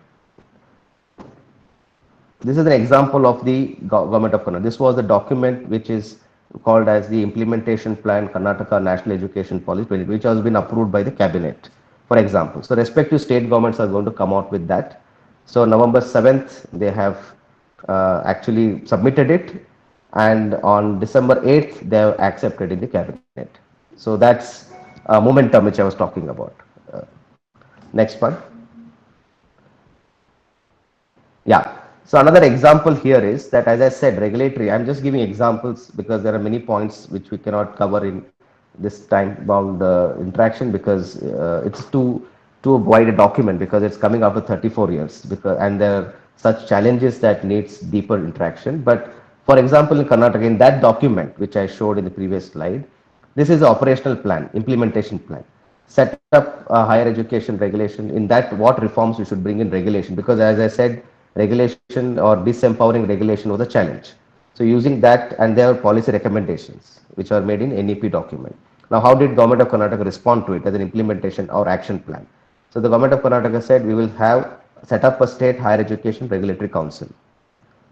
this is an example of the government of Karnataka. This was the document which is called as the Implementation Plan Karnataka National Education Policy, which has been approved by the cabinet, for example. So respective state governments are going to come out with that. So November 7th, they have actually submitted it, and on December 8th, they have accepted in the cabinet. So that's momentum which I was talking about. Uh, Next part. Yeah. So another example here is that, as I said, regulatory. I'm just giving examples because there are many points which we cannot cover in this time-bound interaction, because it's too wide a document, because it's coming after 34 years, because and there are such challenges that needs deeper interaction. But for example, in Karnataka, in that document which I showed in the previous slide, this is the operational plan, implementation plan. Set up a higher education regulation. In that, what reforms we should bring in regulation? Because as I said, regulation or disempowering regulation was a challenge. So using that, and there are policy recommendations which are made in NEP document. Now, how did Government of Karnataka respond to it as an implementation or action plan? So the Government of Karnataka said we will have set up a state higher education regulatory council.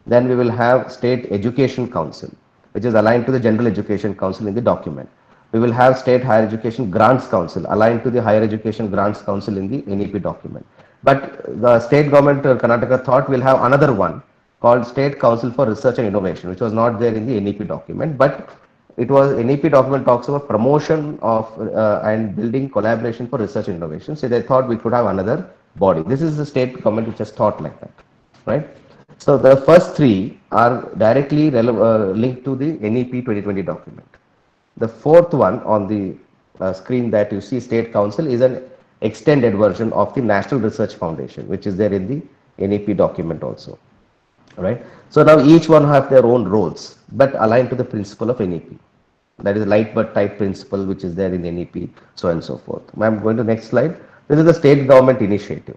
Then we will have State Education Council, which is aligned to the General Education Council in the document. We will have State Higher Education Grants Council, aligned to the Higher Education Grants Council in the NEP document. But the state government Karnataka thought we'll have another one called State Council for Research and Innovation, which was not there in the NEP document. But it was NEP document talks about promotion of and building collaboration for research and innovation. So they thought we could have another body. This is the state government which has thought like that, right? So the first three are directly linked to the NEP 2020 document. The fourth one on the screen that you see, State Council, is an extended version of the National Research Foundation, which is there in the NEP document also, right? So now each one have their own roles, but aligned to the principle of NEP. That is light but tight principle, which is there in NEP, so on and so forth. I'm going to next slide. This is the state government initiative.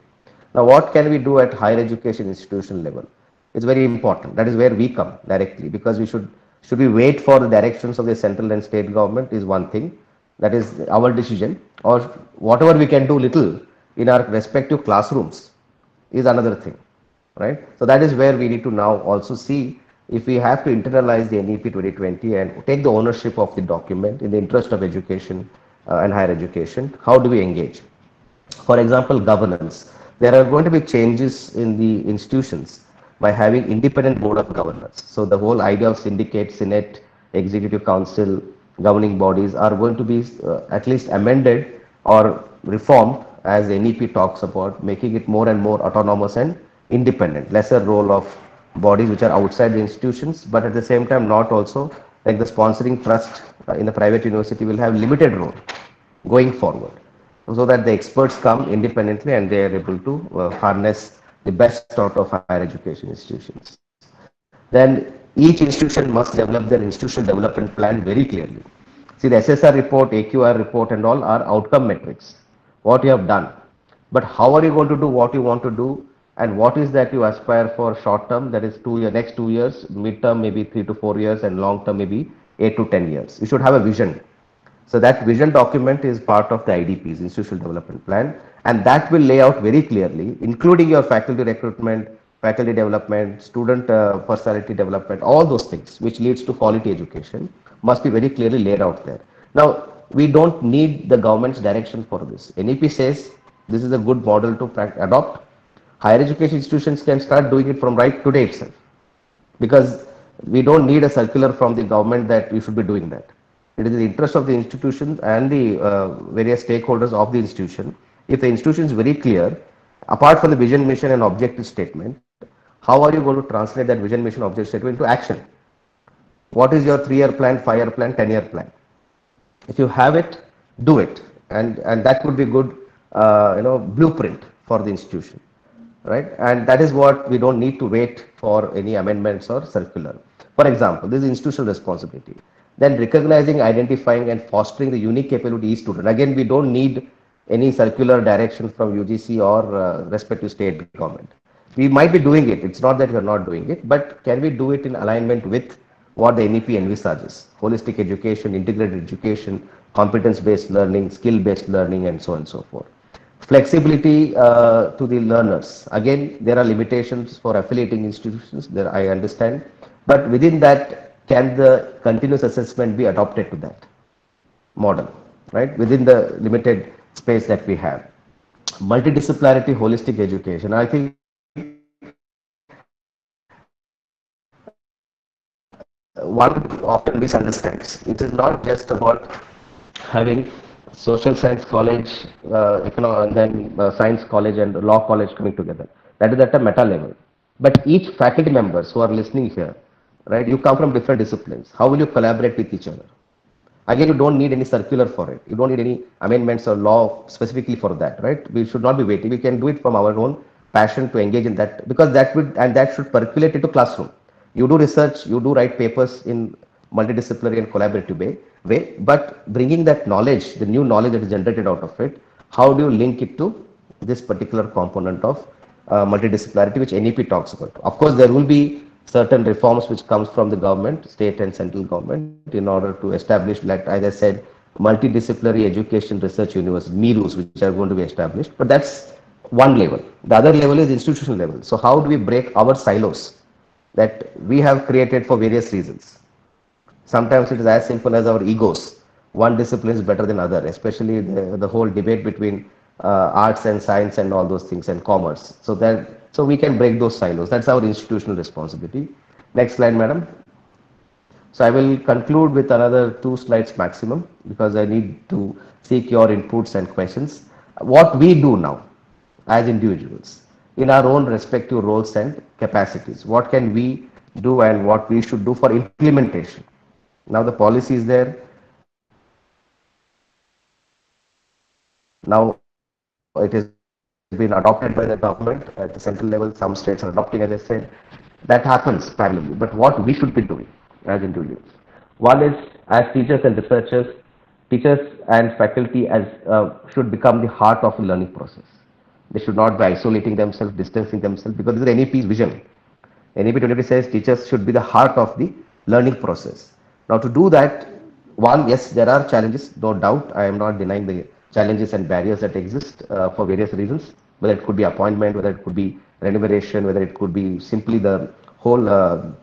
Now, what can we do at higher education institution level? It's very important. That is where we come directly, because we should we wait for the directions of the central and state government is one thing. That is our decision, or whatever we can do little in our respective classrooms is another thing, right? So that is where we need to now also see if we have to internalize the NEP 2020 and take the ownership of the document in the interest of education and higher education. How do we engage? For example, governance. There are going to be changes in the institutions by having independent board of governors. So the whole idea of syndicate, senate, executive council, governing bodies are going to be at least amended or reformed, as NEP talks about, making it more and more autonomous and independent, lesser role of bodies which are outside the institutions, but at the same time not also like the sponsoring trust in the private university will have limited role going forward, so that the experts come independently and they are able to harness the best out of higher education institutions. Then each institution must develop their institutional development plan very clearly. See, the SSR report, AQR report and all are outcome metrics, what you have done. But how are you going to do what you want to do, and what is that you aspire for short term, that is 2 year, next 2 years, mid term maybe 3 to 4 years, and long term maybe 8 to 10 years. You should have a vision. So that vision document is part of the IDP's institutional development plan, and that will lay out very clearly, including your faculty recruitment, faculty development, student personality development, all those things which leads to quality education must be very clearly laid out there. Now, we don't need the government's direction for this. NEP says this is a good model to adopt. Higher education institutions can start doing it from right today itself, because We don't need a circular from the government that we should be doing that. It is in the interest of the institutions and the various stakeholders of the institution. If the institution is very clear, apart from the vision, mission, and objective statement, how are you going to translate that vision, mission, objective statement into action? What is your 3-year plan, 5-year plan, 10-year plan? If you have it, do it, and that would be good, blueprint for the institution, right? And that is what we don't need to wait for any amendments or circular. For example, this is institutional responsibility. Then recognizing, identifying, and fostering the unique capability each student. Again, we don't need any circular direction from UGC or respective state government. We might be doing it. It's not that we are not doing it, but can we do it in alignment with what the NEP envisages? Holistic education, integrated education, competence-based learning, skill-based learning, and so on and so forth. Flexibility to the learners. Again, there are limitations for affiliating institutions, there I understand, but within that, can the continuous assessment be adopted to that model, right? Within the limited space that we have. Multidisciplinarity, holistic education. I think one often misunderstands. It is not just about having social science college, and then science college and law college coming together. That is at a meta level. But each faculty members who are listening here, right? You come from different disciplines. How will you collaborate with each other? Again, you don't need any circular for it. You don't need any amendments or law specifically for that, right? We should not be waiting. We can do it from our own passion to engage in that, because that should percolate into classroom. You do research, you do write papers in multidisciplinary and collaborative way, but bringing that knowledge, the new knowledge that is generated out of it, how do you link it to this particular component of multidisciplinarity, which NEP talks about? Of course, there will be certain reforms which comes from the government, state and central government, in order to establish, like as I said, multidisciplinary education research university, MIRUs, which are going to be established. But that's one level. The other level is institutional level. So how do we break our silos that we have created for various reasons? Sometimes it is as simple as our egos. One discipline is better than other, especially the whole debate between arts and science and all those things and commerce. So we can break those silos. That's our institutional responsibility. Next slide, madam. So I will conclude with another 2 slides maximum, because I need to seek your inputs and questions. What we do now as individuals in our own respective roles and capacities, what can we do and what we should do for implementation? Now the policy is there. Now it has been adopted by the government at the central level. Some states are adopting, as I said. That happens parallelly. But what we should be doing as individuals? One is, as teachers and researchers, teachers and faculty should become the heart of the learning process. They should not be isolating themselves, distancing themselves, because this is NEP's vision. NEP 2020 says teachers should be the heart of the learning process. Now, to do that, one, yes, there are challenges, no doubt. I am not denying the challenges and barriers that exist for various reasons, whether it could be appointment, whether it could be remuneration, whether it could be simply the whole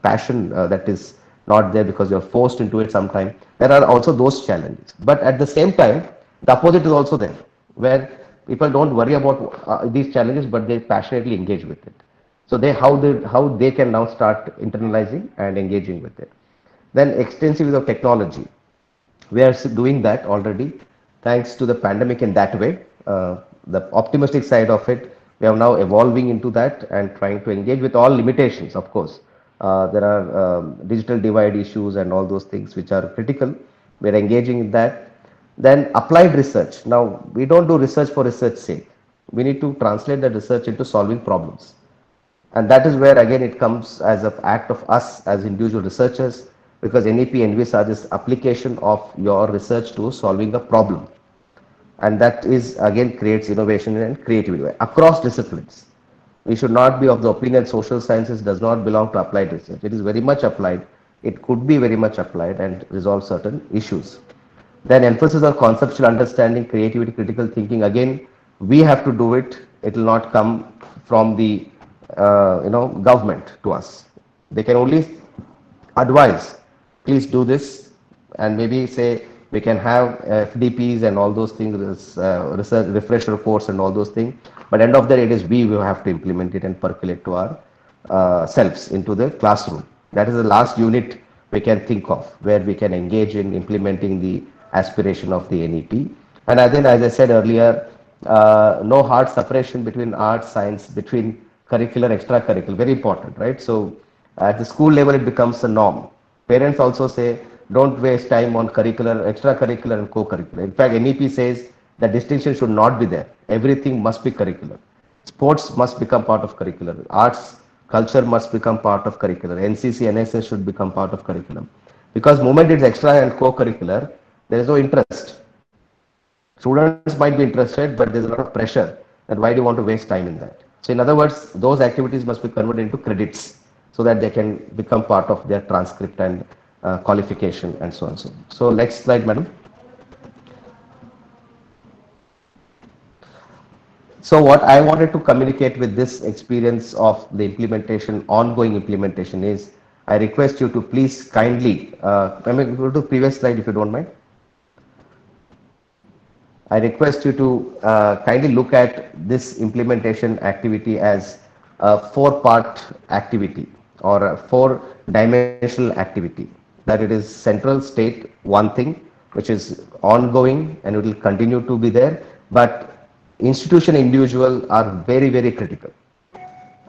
passion that is not there because you're forced into it sometime. There are also those challenges. But at the same time, the opposite is also there, where people don't worry about these challenges, but they passionately engage with it. So how they can now start internalizing and engaging with it. Then extensive use of technology. We are doing that already, thanks to the pandemic in that way. The optimistic side of it, we are now evolving into that and trying to engage with all limitations, of course. There are digital divide issues and all those things which are critical. We are engaging in that. Then applied research. Now, we don't do research for research sake. We need to translate that research into solving problems. And that is where again it comes as an act of us as individual researchers, because NEP envisages application of your research to solving a problem. And that is again creates innovation and creativity across disciplines. We should not be of the opinion social sciences does not belong to applied research. It is very much applied. It could be very much applied and resolve certain issues. Then emphasis on conceptual understanding, creativity, critical thinking. Again, we have to do it. It will not come from the government to us. They can only advise, please do this, and maybe say we can have FDPs and all those things, research refresher course and all those things. But end of the day, it is we who have to implement it and percolate to our selves into the classroom. That is the last unit we can think of where we can engage in implementing the aspiration of the NEP. And I think, as I said earlier, no hard separation between art, science, between curricular, extracurricular, very important, right? So at the school level, it becomes the norm. Parents also say, don't waste time on curricular, extracurricular, and co-curricular. In fact, NEP says the distinction should not be there. Everything must be curricular. Sports must become part of curriculum. Arts, culture must become part of curriculum. NCC, NSS should become part of curriculum. Because moment it's extra and co-curricular, there is no interest. Students might be interested, but there's a lot of pressure that why do you want to waste time in that? So in other words, those activities must be converted into credits so that they can become part of their transcript and qualification and so on. So next slide, madam. So what I wanted to communicate with this experience of the implementation, ongoing implementation is, I request you to please kindly, I mean, go to previous slide if you don't mind. I request you to kindly look at this implementation activity as a four-part activity or a four-dimensional activity. That it is central, state, one thing, which is ongoing and it will continue to be there, but institution, individual are very, very critical.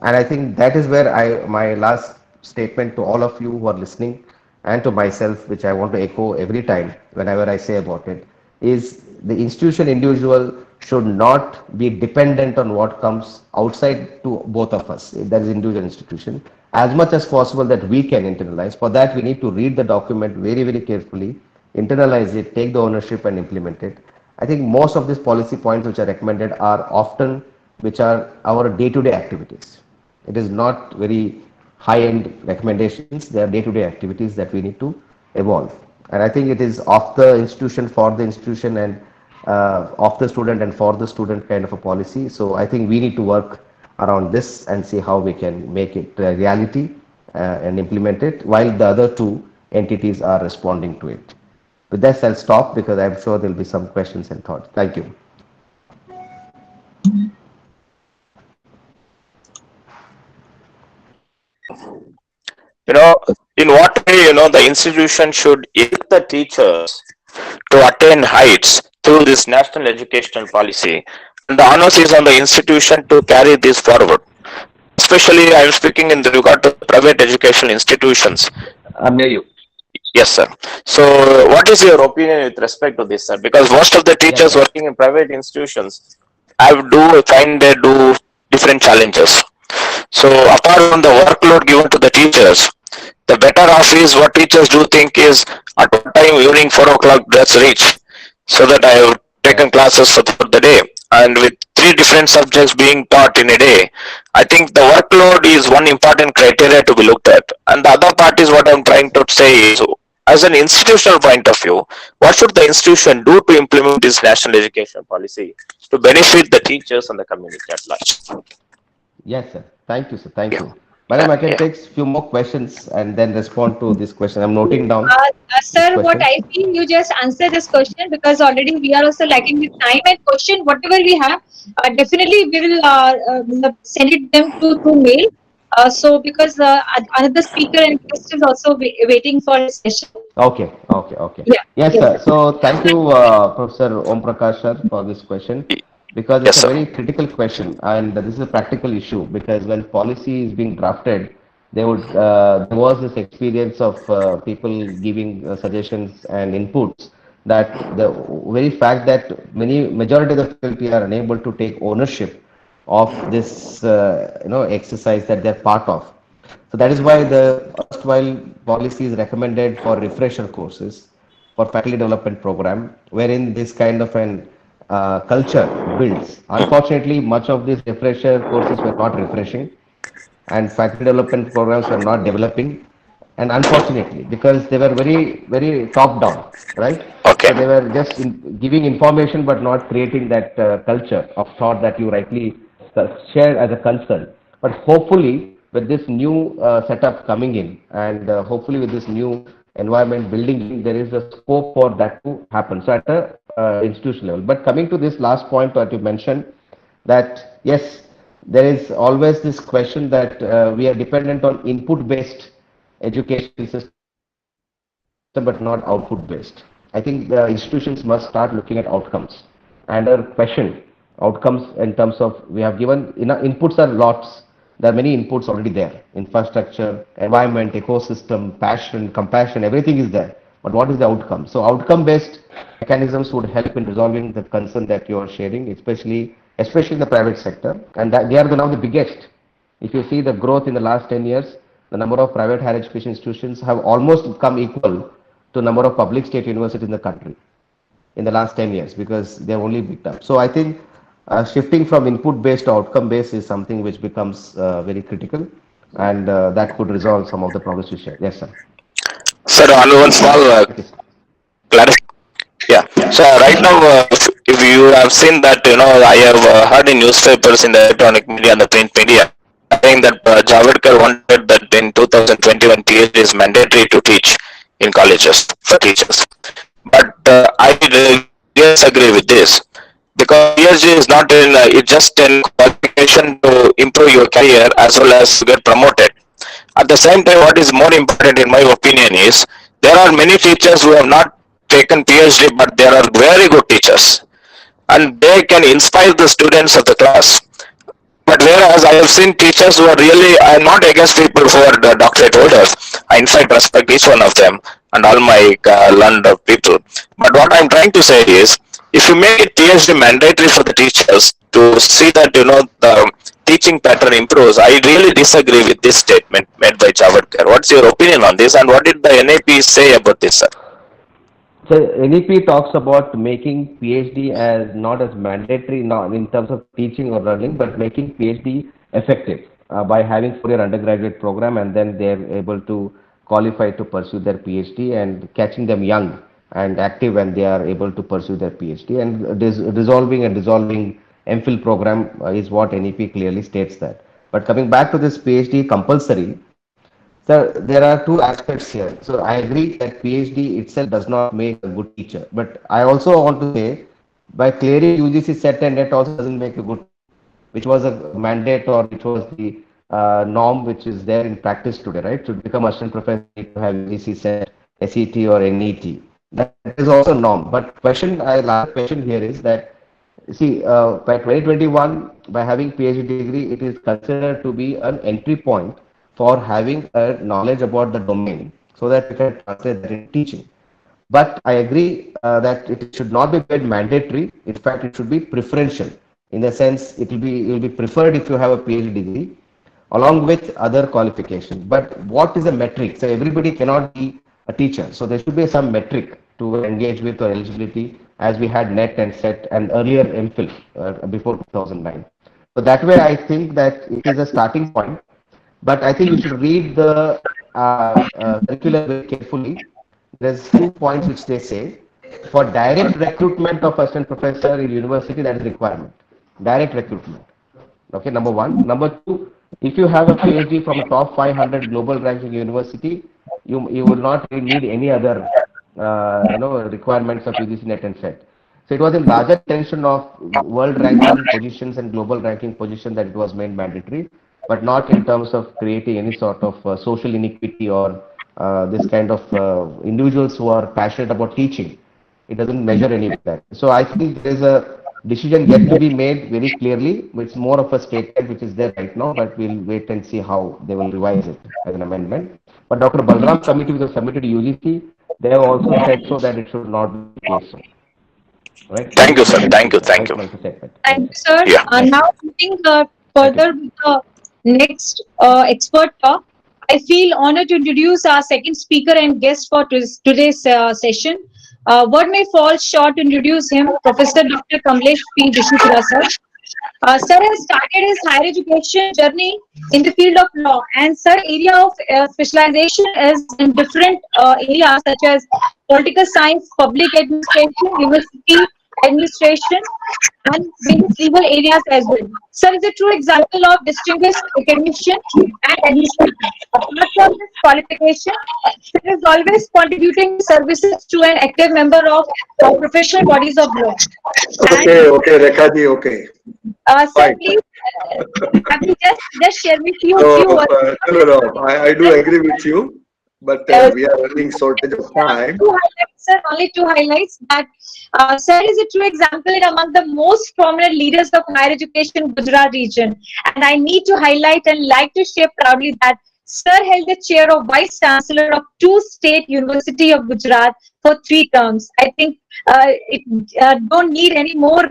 And I think that is where my last statement to all of you who are listening and to myself, which I want to echo every time whenever I say about it, is the institution individual should not be dependent on what comes outside to both of us, that is individual institution, as much as possible that we can internalize. For that, we need to read the document very, very carefully, internalize it, take the ownership and implement it. I think most of these policy points which are recommended are often which are our day-to-day activities. It is not very high-end recommendations. They are day-to-day activities that we need to evolve. And I think it is of the institution, for the institution, and of the student and for the student kind of a policy. So I think we need to work around this and see how we can make it a reality and implement it while the other two entities are responding to it. With this, I'll stop because I'm sure there'll be some questions and thoughts. Thank you. You know, in what way, the institution should equip the teachers to attain heights through this national educational policy. And the onus is on the institution to carry this forward. Especially, I am speaking in the regard to the private educational institutions. Hear you. Yes, sir. So, what is your opinion with respect to this, sir? Because most of the Yes, teachers sir. working in private institutions, I do find they do different challenges. So, apart from the workload given to the teachers, the better off is what teachers do think is at what time evening 4 o'clock does reach, so that I have taken Yes. classes throughout the day, and with three different subjects being taught in a day, I think the workload is one important criteria to be looked at. And the other part is what I'm trying to say is, as an institutional point of view, what should the institution do to implement this national education policy to benefit the teachers and the community at large? Yes, sir. Thank you, sir. Thank Yeah, you. Madam, I can yeah. take few more questions and then respond to this question. I'm noting down these Sir, what I questions. feel you just answer this question because already we are also lacking with time and question whatever we have. Definitely we will send it them to through mail. So because another speaker and guest is also waiting for his session. Okay, okay, okay. Yeah. Yes, Yes, sir. sir. So thank you, Professor Om Prakash sir, for this question because Yes, it's a sir. very critical question and this is a practical issue because when policy is being drafted, there was this experience of people giving suggestions and inputs that the very fact that majority of the faculty are unable to take ownership of this exercise that they're part of. So that is why the erstwhile policy is recommended for refresher courses for faculty development program, wherein this kind of an culture builds. Unfortunately, much of these refresher courses were not refreshing, and faculty development programs were not developing. And unfortunately, because they were very, very top down, right? Okay. So they were just giving information but not creating that culture of thought that you rightly shared as a concern. But hopefully, with this new setup coming in and hopefully with this new environment building in, there is a scope for that to happen. So at a institution level. But coming to this last point that you mentioned, that yes, there is always this question that we are dependent on input based education system but not output based. I think the institutions must start looking at outcomes and are question outcomes in terms of we have given inputs are lots. There are many inputs already there: infrastructure, environment, ecosystem, passion, compassion, everything is there. But what is the outcome? So outcome based mechanisms would help in resolving the concern that you are sharing, especially in the private sector, and that they are now the biggest. If you see the growth in the last 10 years, the number of private higher education institutions have almost come equal to number of public state universities in the country in the last 10 years because they have only picked up. So I think shifting from input based to outcome based is something which becomes very critical, and that could resolve some of the problems you shared. Yes, sir. Sir, only one small Okay, sir. clarification. Yeah. So right now, if you have seen that, I have heard in newspapers, in the electronic media and the print media, saying that Javadkar wanted that in 2021 PhD is mandatory to teach in colleges for teachers. But I really disagree with this because PhD is not it's just an qualification to improve your career as well as to get promoted. At the same time, what is more important in my opinion is there are many teachers who have not taken PhD, but they are very good teachers and they can inspire the students of the class. But whereas I have seen teachers who are really, I am not against people who are the doctorate holders. I in fact respect each one of them and all my learned people. But what I am trying to say is, if you make it PhD mandatory for the teachers to see that the teaching pattern improves, I really disagree with this statement made by Javadkar. What's your opinion on this, and what did the NAP say about this, sir? So NEP talks about making PhD as not as mandatory, not in terms of teaching or learning, but making PhD effective by having 4-year undergraduate program, and then they are able to qualify to pursue their PhD and catching them young and active when they are able to pursue their PhD, and dissolving MPhil program is what NEP clearly states that. But coming back to this PhD compulsory, so there are two aspects here. So I agree that PhD itself does not make a good teacher, but I also want to say by clearing UGC set and net also doesn't make a good teacher, which was a mandate or which was the norm which is there in practice today, right? To become assistant professor, you need to have UGC set, SET or NET. That is also norm. But larger question here is that see, by 2021, by having PhD degree, it is considered to be an entry point for having a knowledge about the domain so that you can translate that into teaching. But I agree that it should not be made mandatory. In fact, it should be preferential. In the sense, it will be preferred if you have a PhD degree along with other qualifications. But what is the metric? So everybody cannot be a teacher. So there should be some metric to engage with or eligibility as we had NET and SET and earlier MPhil before 2009. So that way I think that it is a starting point, but I think you should read the circular very carefully. There's 2 points which they say. For direct recruitment of assistant professor in university, that is requirement. Direct recruitment. Okay, number one. Number two, if you have a PhD from a top 500 global ranking university, you will not really need any other requirements of UGC net and set. So it was in larger tension of world ranking positions and global ranking position that it was made mandatory, but not in terms of creating any sort of social inequity or this kind of individuals who are passionate about teaching. It doesn't measure any of that. So I think there is a decision yet to be made very clearly. It's more of a statement which is there right now, but we'll wait and see how they will revise it as an amendment. But Dr. Balram committee which was submitted to UGC, they have also said so that it should not be the case so. Right? That Thank is you, what sir. I Thank see, you. sir. Thank Right, you. my statement. Thank Yes, you, sir. sir. Yeah. Now, moving Thank you. further with the next expert talk, I feel honored to introduce our second speaker and guest for today's session. Word may fall short to introduce him, Professor Dr. Kamlesh P. Joshipura, sir. Sir has started his higher education journey in the field of law, and sir area of specialization is in different areas such as political science, public administration, university administration, and various legal areas as well. Sir is a true example of distinguished academician and administrator. Apart from his qualification, sir is always contributing services to an active member of professional bodies of law. And Okay, Rekhaji, okay. sir, Fine. please, have you just share me few So, words? no. I do agree with you. but Yes. we are running shortage of time. Two highlights, sir. Only two highlights. That sir is a true example in among the most prominent leaders of higher education in Gujarat region. And I need to highlight and like to share proudly that sir held the chair of Vice-Chancellor of two state university of Gujarat for 3 terms. I think it don't need any more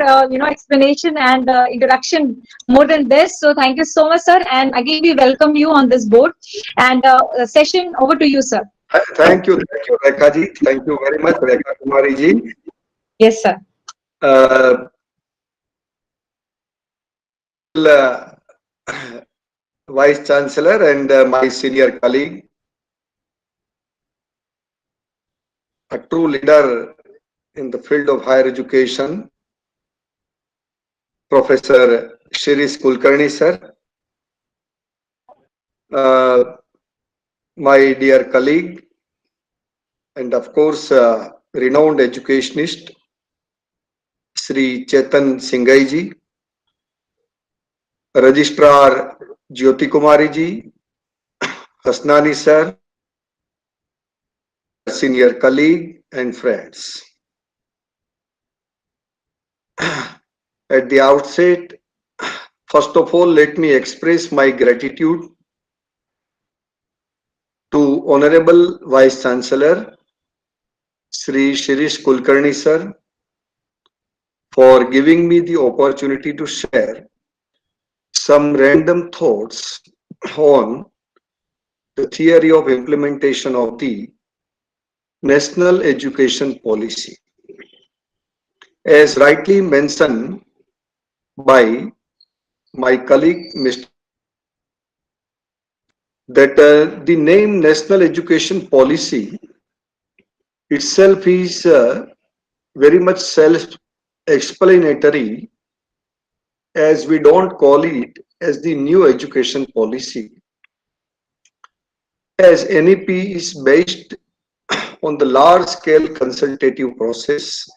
explanation and introduction more than this. So thank you so much, sir. And again, we welcome you on this board. And session over to you, sir. Thank you, Rekha ji. Thank you very much, Rekhakumari ji. Yes, sir. Uh, uh, Vice Chancellor and my senior colleague, a true leader in the field of higher education, Professor Shirish Kulkarni sir, my dear colleague, and of course, renowned educationist, Sri Chetan Singai ji, Registrar Jyoti Kumari ji, Hasmani sir, senior colleague and friends. At the outset, first of all, let me express my gratitude to Honorable Vice Chancellor Sri Shirish Kulkarni sir for giving me the opportunity to share some random thoughts on the theory of implementation of the National Education Policy. As rightly mentioned by my colleague Mr. that the name National Education Policy itself is very much self-explanatory, as we don't call it as the new education policy, as NEP is based on the large-scale consultative process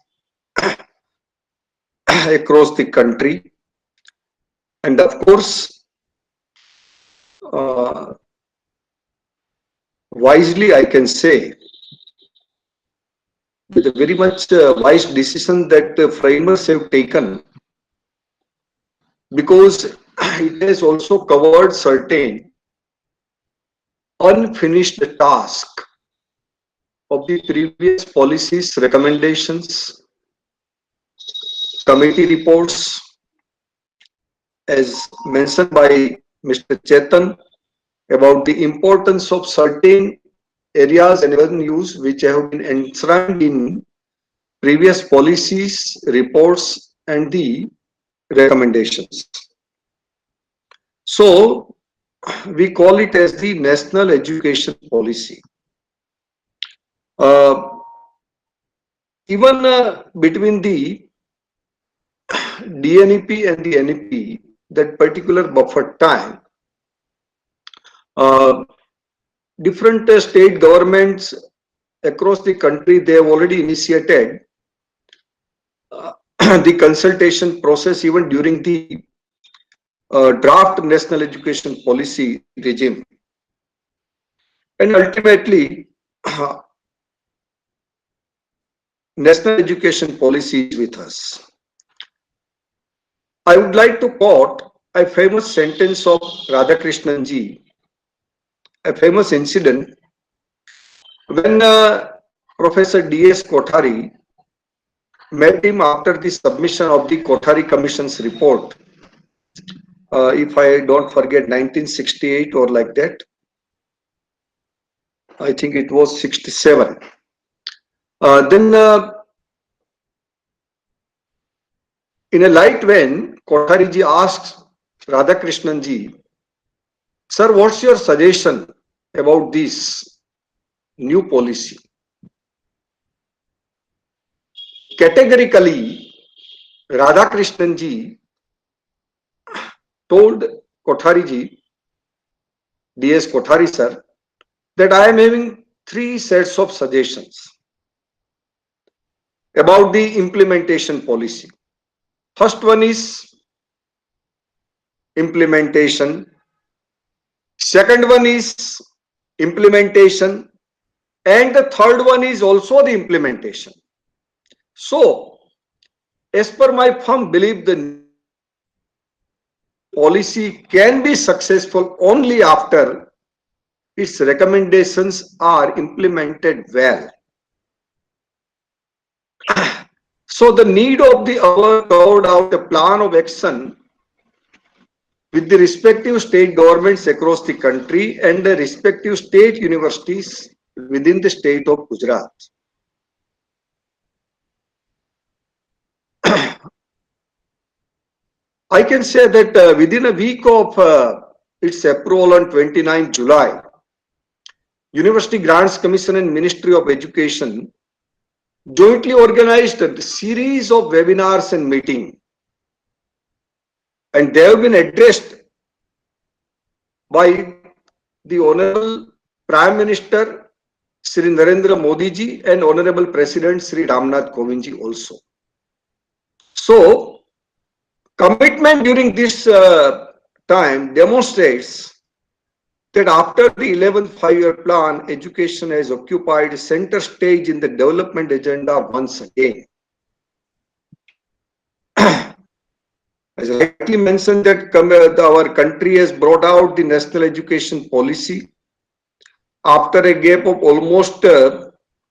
across the country, and of course, wisely I can say, with a very much wise decision that the framers have taken, because it has also covered certain unfinished task of the previous policies, recommendations, committee reports, as mentioned by Mr. Chetan, about the importance of certain areas and avenues which have been enshrined in previous policies, reports, and the recommendations. So, we call it as the National Education Policy. Even between the DNEP and the NEP, that particular buffer time, different state governments across the country, they have already initiated the consultation process even during the draft National Education Policy regime. And ultimately, National Education Policy is with us. I would like to quote a famous sentence of Radhakrishnan ji, a famous incident when Professor D.S. Kothari met him after the submission of the Kothari Commission's report, if I don't forget, 1968 or like that. I think it was 67. Then in a light vein, Kothari ji asks Radhakrishnan ji, "Sir, what's your suggestion about this new policy?" Categorically, Radhakrishnan ji told Kothari ji, D.S. Kothari sir, that I am having 3 sets of suggestions about the implementation policy. First one is implementation. Second one is implementation And the third one is also the implementation. So, as per my firm belief, the new policy can be successful only after its recommendations are implemented well. So the need of the hour carved out a plan of action with the respective state governments across the country and the respective state universities within the state of Gujarat. I can say that within a week of its approval on 29 July, University Grants Commission and Ministry of Education jointly organized a series of webinars and meetings, and they have been addressed by the Honorable Prime Minister Sri Narendra Modi ji and Honorable President Sri Ramnath Kovind ji also. So, commitment during this time demonstrates that after the 11th five-year plan, education has occupied center stage in the development agenda once again. As rightly mentioned that our country has brought out the national education policy after a gap of almost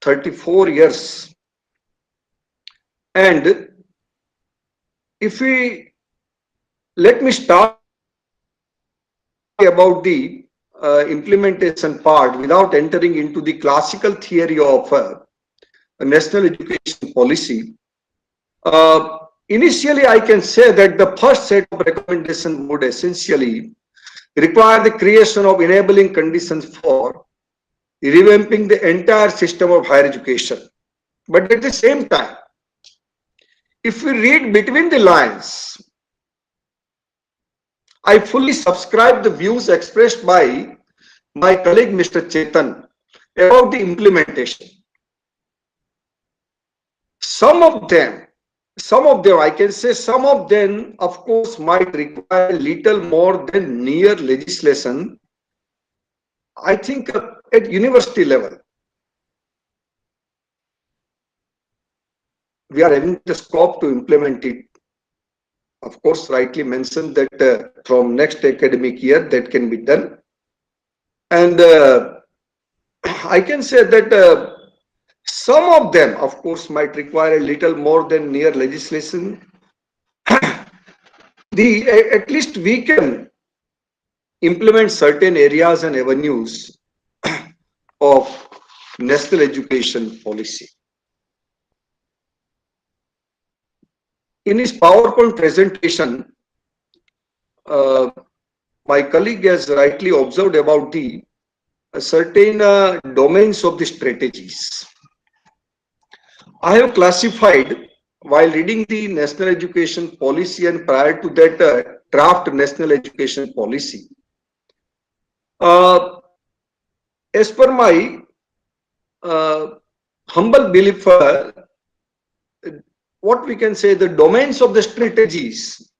34 years. And if we, let me start about the implementation part without entering into the classical theory of national education policy. Initially, I can say that the first set of recommendations would essentially require the creation of enabling conditions for revamping the entire system of higher education. But at the same time, if we read between the lines, I fully subscribe the views expressed by my colleague Mr. Chetan about the implementation. Some of them, I can say some of them, of course, might require little more than mere legislation. I think at university level, we are having the scope to implement it. Of course, rightly mentioned that from next academic year that can be done. And I can say that some of them, of course, might require a little more than mere legislation. At least we can implement certain areas and avenues of national education policy. In his PowerPoint presentation, my colleague has rightly observed about the certain domains of the strategies. I have classified while reading the national education policy and prior to that draft national education policy. As per my humble belief, what we can say the domains of the strategies.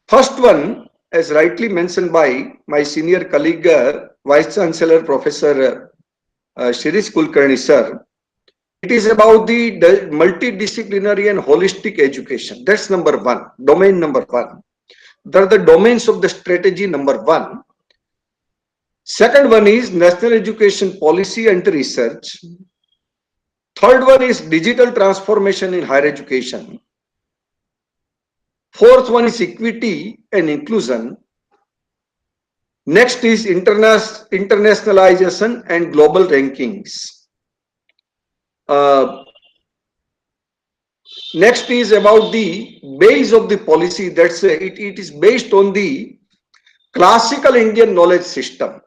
First one, as rightly mentioned by my senior colleague, Vice-Chancellor Professor Shirish Kulkarni sir, it is about the multidisciplinary and holistic education. That's number one, domain number one. There are the domains of the strategy number one. Second one is national education policy and research. Third one is digital transformation in higher education. Fourth one is equity and inclusion. Next is internationalization and global rankings. Next is about the base of the policy. That's it is based on the classical Indian knowledge system.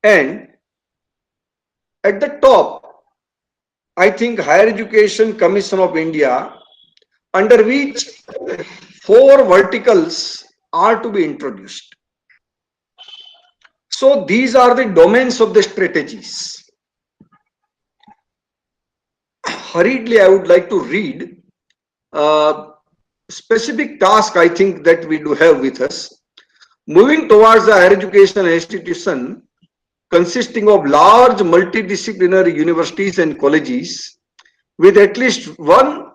And at the top, I think Higher Education Commission of India, under which 4 verticals are to be introduced. So these are the domains of the strategies. Hurriedly, I would like to read specific task I think that we do have with us. Moving towards the higher education institution consisting of large multidisciplinary universities and colleges with at least one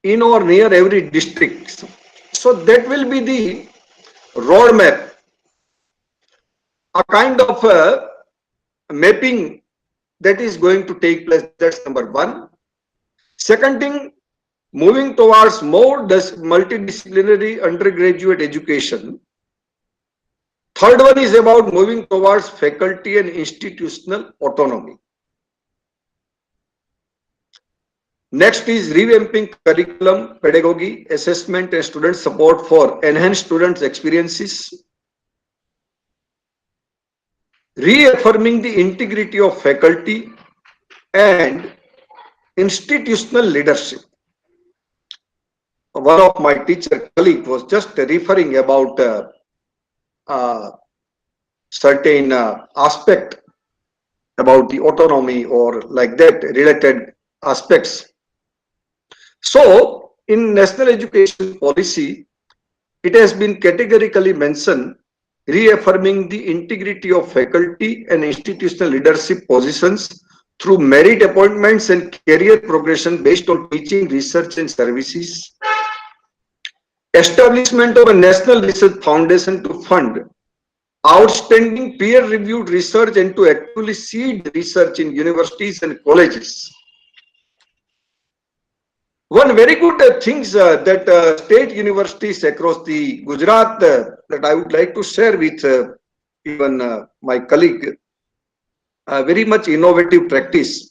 in or near every district. So that will be the roadmap, a kind of mapping that is going to take place. That's number one. Second thing, moving towards more multidisciplinary undergraduate education. Third one is about moving towards faculty and institutional autonomy. Next is revamping curriculum, pedagogy, assessment and student support for enhanced students' experiences. Reaffirming the integrity of faculty and institutional leadership. One of my teacher colleague was just referring about certain aspect about the autonomy or like that related aspects. So in national education policy, it has been categorically mentioned reaffirming the integrity of faculty and institutional leadership positions through merit appointments and career progression based on teaching, research and services. Establishment of a national research foundation to fund outstanding peer-reviewed research and to actually seed research in universities and colleges. One very good things that state universities across the Gujarat that I would like to share with even my colleague, very much innovative practice.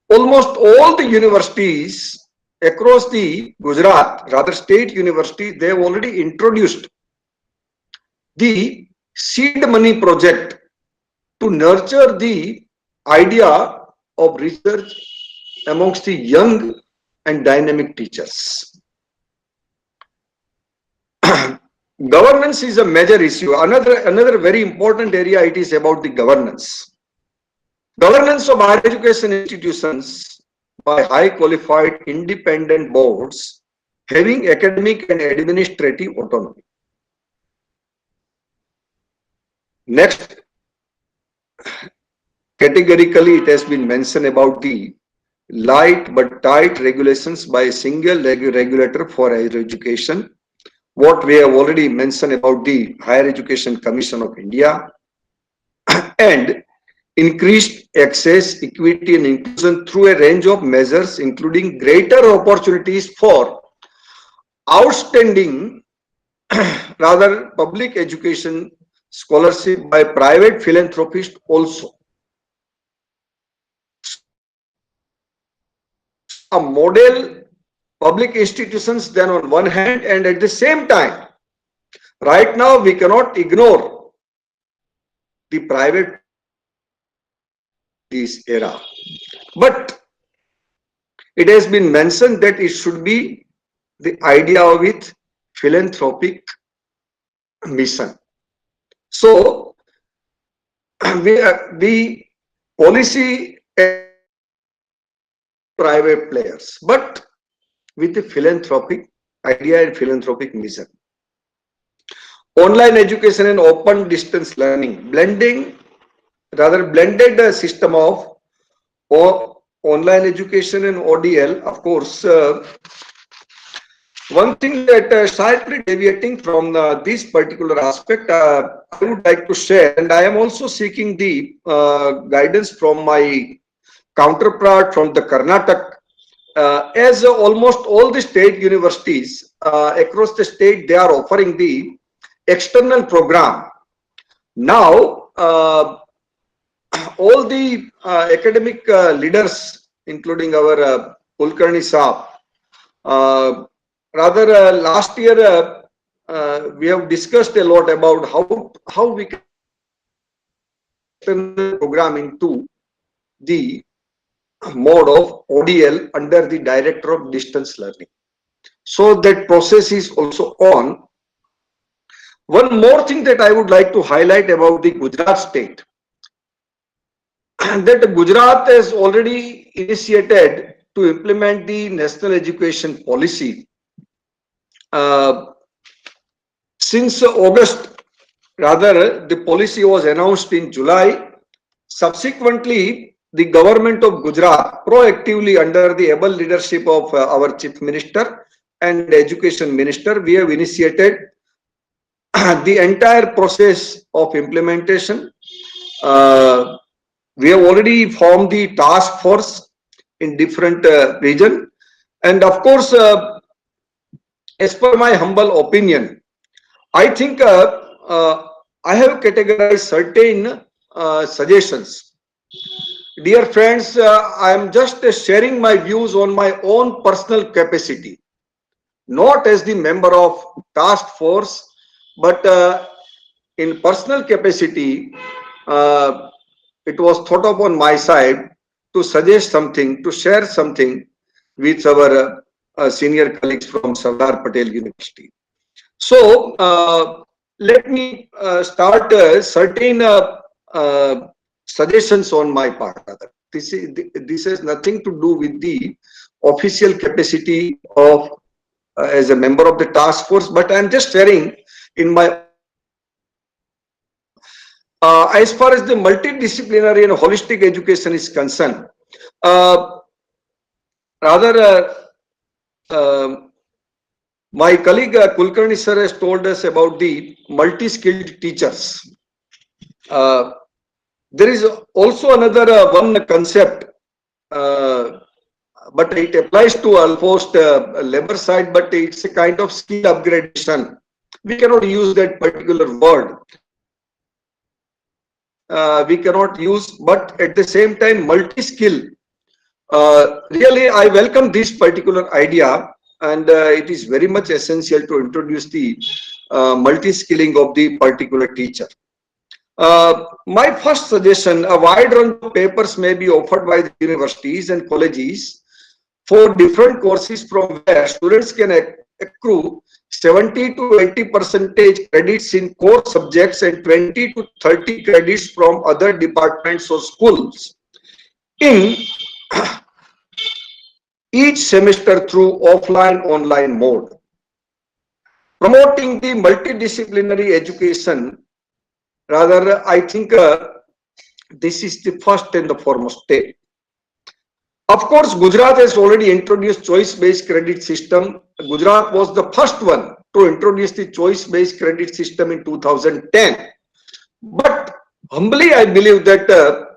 Almost all the universities across the Gujarat, rather state universities, they have already introduced the seed money project to nurture the idea of research amongst the young and dynamic teachers. Governance is a major issue. Another very important area, it is about the governance. Governance of higher education institutions by high qualified independent boards having academic and administrative autonomy. Next, categorically it has been mentioned about the light but tight regulations by a single regulator for higher education. What we have already mentioned about the Higher Education Commission of India, and increased access, equity and inclusion through a range of measures, including greater opportunities for outstanding rather public education scholarship by private philanthropists also. A model public institutions then on one hand, and at the same time, right now we cannot ignore the private this era. But it has been mentioned that it should be the idea with philanthropic mission. So the policy private players, but with a philanthropic idea and philanthropic mission. Online education and open distance learning, blended system of online education and ODL. Of course, one thing that slightly deviating from this particular aspect, I would like to share, and I am also seeking the guidance from my counterpart from the Karnataka. As almost all the state universities across the state, they are offering the external program. Now, all the academic leaders, including our Kulkarni Saab, last year we have discussed a lot about how we can external program into the mode of ODL under the Director of Distance Learning. So that process is also on. One more thing that I would like to highlight about the Gujarat state, that Gujarat has already initiated to implement the national education policy. Since August, rather the policy was announced in July, Subsequently, the government of Gujarat proactively under the able leadership of our Chief Minister and Education Minister, we have initiated the entire process of implementation. We have already formed the task force in different region, and of course, as per my humble opinion, I think I have categorized certain suggestions. Dear friends, I am just sharing my views on my own personal capacity, not as the member of task force, but in personal capacity. It was thought upon my side to suggest something, to share something with our senior colleagues from Sardar Patel University. So let me start certain suggestions on my part. This has nothing to do with the official capacity of as a member of the task force, but I am just sharing in my as far as the multidisciplinary and holistic education is concerned. Uh, rather, my colleague Kulkarni sir has told us about the multi-skilled teachers. There is also another one concept, but it applies to almost labor side, but it's a kind of skill upgradation. We cannot use that particular word. We cannot use, but at the same time, multi-skill. Really, I welcome this particular idea, and it is very much essential to introduce the multi-skilling of the particular teacher. My first suggestion, a wide range of papers may be offered by the universities and colleges for different courses from where students can accrue 70 to 80% credits in core subjects and 20 to 30 credits from other departments or schools in each semester through offline-online mode. Promoting the multidisciplinary education, rather, I think this is the first and the foremost step. Of course, Gujarat has already introduced choice-based credit system. Gujarat was the first one to introduce the choice-based credit system in 2010. But humbly, I believe that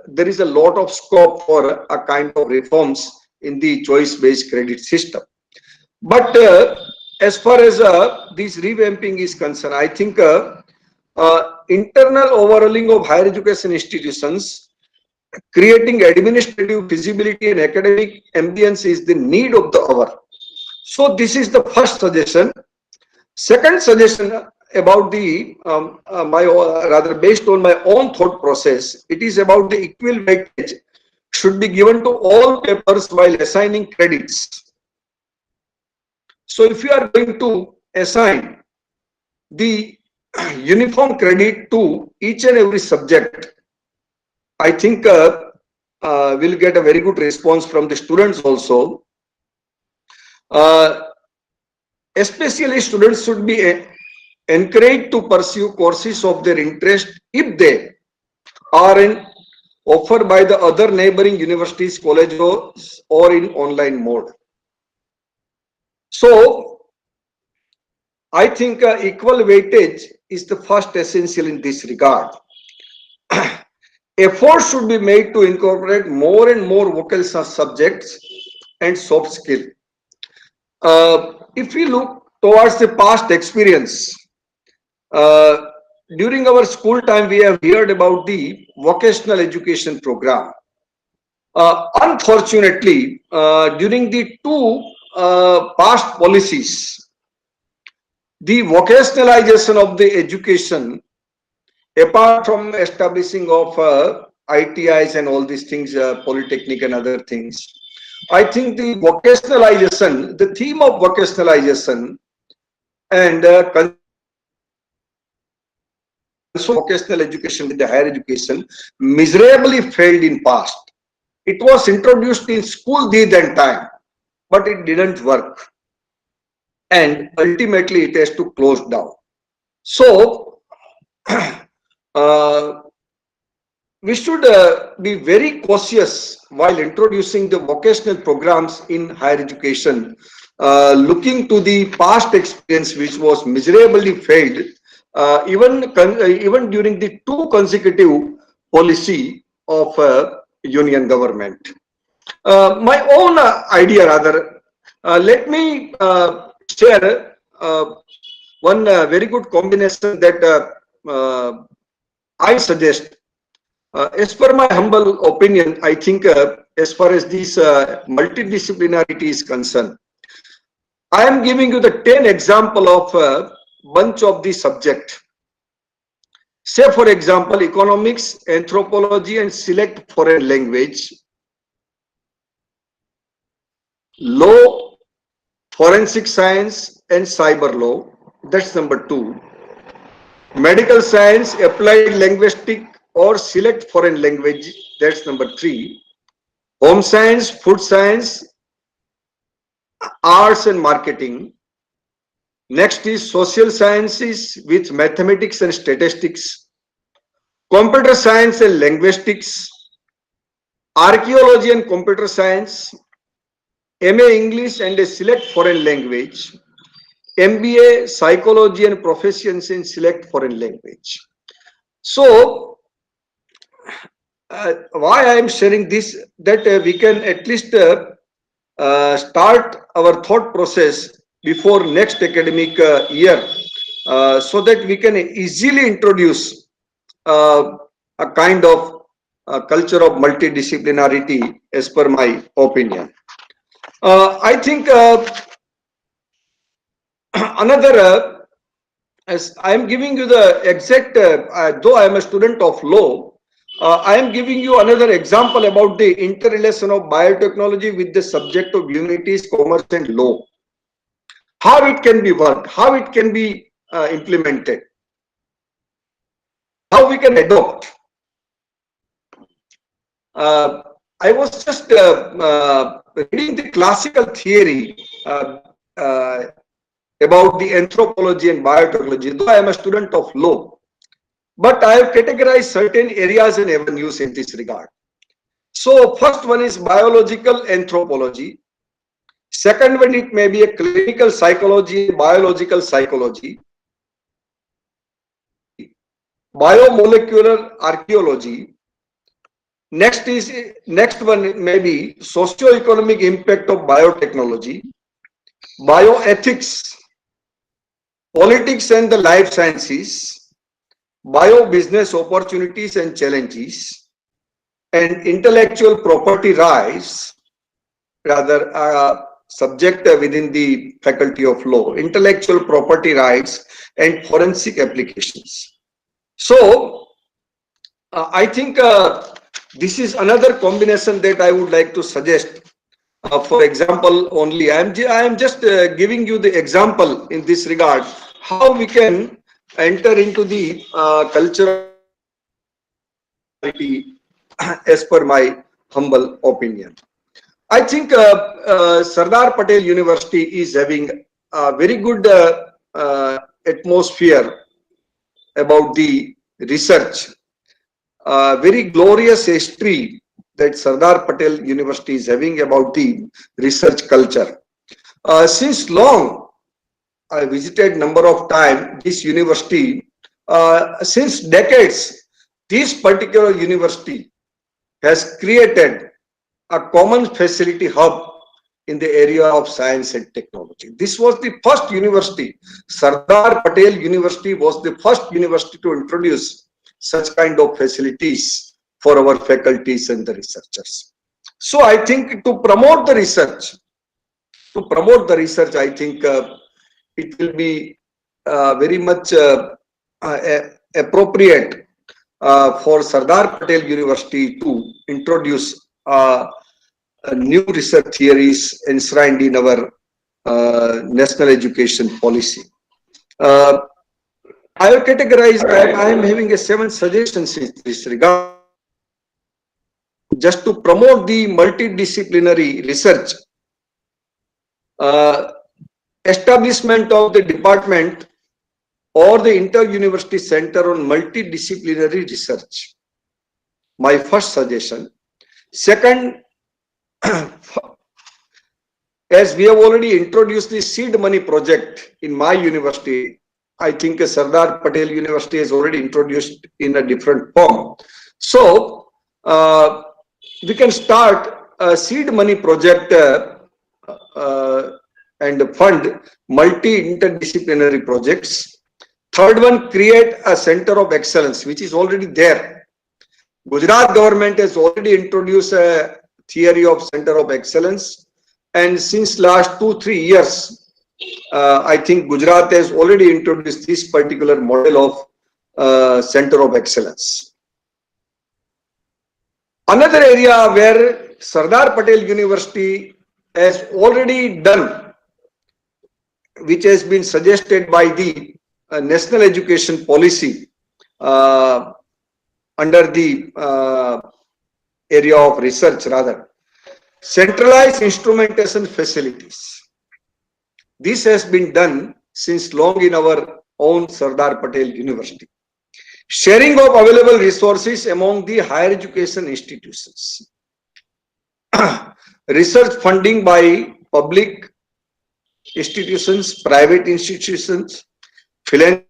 there is a lot of scope for a kind of reforms in the choice-based credit system. But as far as this revamping is concerned, I think internal overhauling of higher education institutions, creating administrative feasibility and academic ambience is the need of the hour. So this is the first suggestion. Second suggestion about the rather based on my own thought process, it is about the equal weightage should be given to all papers while assigning credits. So if you are going to assign the uniform credit to each and every subject, I think we'll get a very good response from the students also. Especially students should be encouraged to pursue courses of their interest if they are offered by the other neighboring universities, colleges, or in online mode. So I think equal weightage is the first essential in this regard. Effort should be made to incorporate more and more vocational subjects and soft skill. If we look towards the past experience, during our school time, we have heard about the vocational education program. Unfortunately, during the two past policies, the vocationalization of the education, apart from establishing of ITIs and all these things, polytechnic and other things, I think the vocationalization, the theme of vocationalization and vocational education with the higher education miserably failed in past. It was introduced in school then time, but it didn't work. And ultimately it has to close down. So we should be very cautious while introducing the vocational programs in higher education, looking to the past experience which was miserably failed, even during the two consecutive policy of union government. My own idea rather, let me share one very good combination that I suggest. As per my humble opinion, I think as far as this multidisciplinarity is concerned, I am giving you the 10 example of a bunch of the subject. Say for example, economics, anthropology and select foreign language, law, forensic science and cyber law, that's number 2. Medical science, applied linguistic or select foreign language, that's number 3. Home science, food science, arts and marketing. Next is social sciences with mathematics and statistics, computer science and linguistics, archaeology and computer science, MA English and a select foreign language, MBA psychology and proficiency in select foreign language. So why I am sharing this, that we can at least start our thought process before next academic year, so that we can easily introduce a kind of culture of multidisciplinarity as per my opinion. I think another, as I am giving you the exact, though I am a student of law, I am giving you another example about the interrelation of biotechnology with the subject of humanities, commerce and law. How it can be worked, how it can be implemented, how we can adopt. I was just reading the classical theory about the anthropology and biotechnology, though I am a student of law, but I have categorized certain areas and avenues in this regard. So first one is biological anthropology. Second one, it may be a clinical psychology, biological psychology, biomolecular archaeology. Next one may be socio-economic impact of biotechnology, bioethics, politics and the life sciences, bio-business opportunities and challenges, and intellectual property rights, rather subject within the faculty of law, intellectual property rights and forensic applications. So I think this is another combination that I would like to suggest. For example, only I am just giving you the example in this regard, how we can enter into the culture as per my humble opinion. I think Sardar Patel University is having a very good atmosphere about the research, very glorious history that Sardar Patel University is having about the research culture. Since long, I visited number of times this university. Since decades, this particular university has created a common facility hub in the area of science and technology. This was the first university. Sardar Patel University was the first university to introduce such kind of facilities for our faculties and the researchers. So I think to promote the research, I think it will be very much appropriate for Sardar Patel University to introduce new research theories enshrined in our national education policy. I have categorized, I am having a 7 suggestions in this regard, just to promote the multidisciplinary research. Establishment of the department or the inter-university center on multidisciplinary research. my first suggestion. Second, as we have already introduced the seed money project in my university, I think Sardar Patel University has already introduced in a different form. So we can start a seed money project and fund multi-interdisciplinary projects. Third one, create a center of excellence, which is already there. Gujarat government has already introduced a theory of center of excellence, and since last 2-3 years, I think Gujarat has already introduced this particular model of center of excellence. Another area where Sardar Patel University has already done, which has been suggested by the National Education Policy under the area of research, rather, centralized instrumentation facilities. This has been done since long in our own Sardar Patel University. Sharing of available resources among the higher education institutions. Research funding by public institutions, private institutions, philanthropy,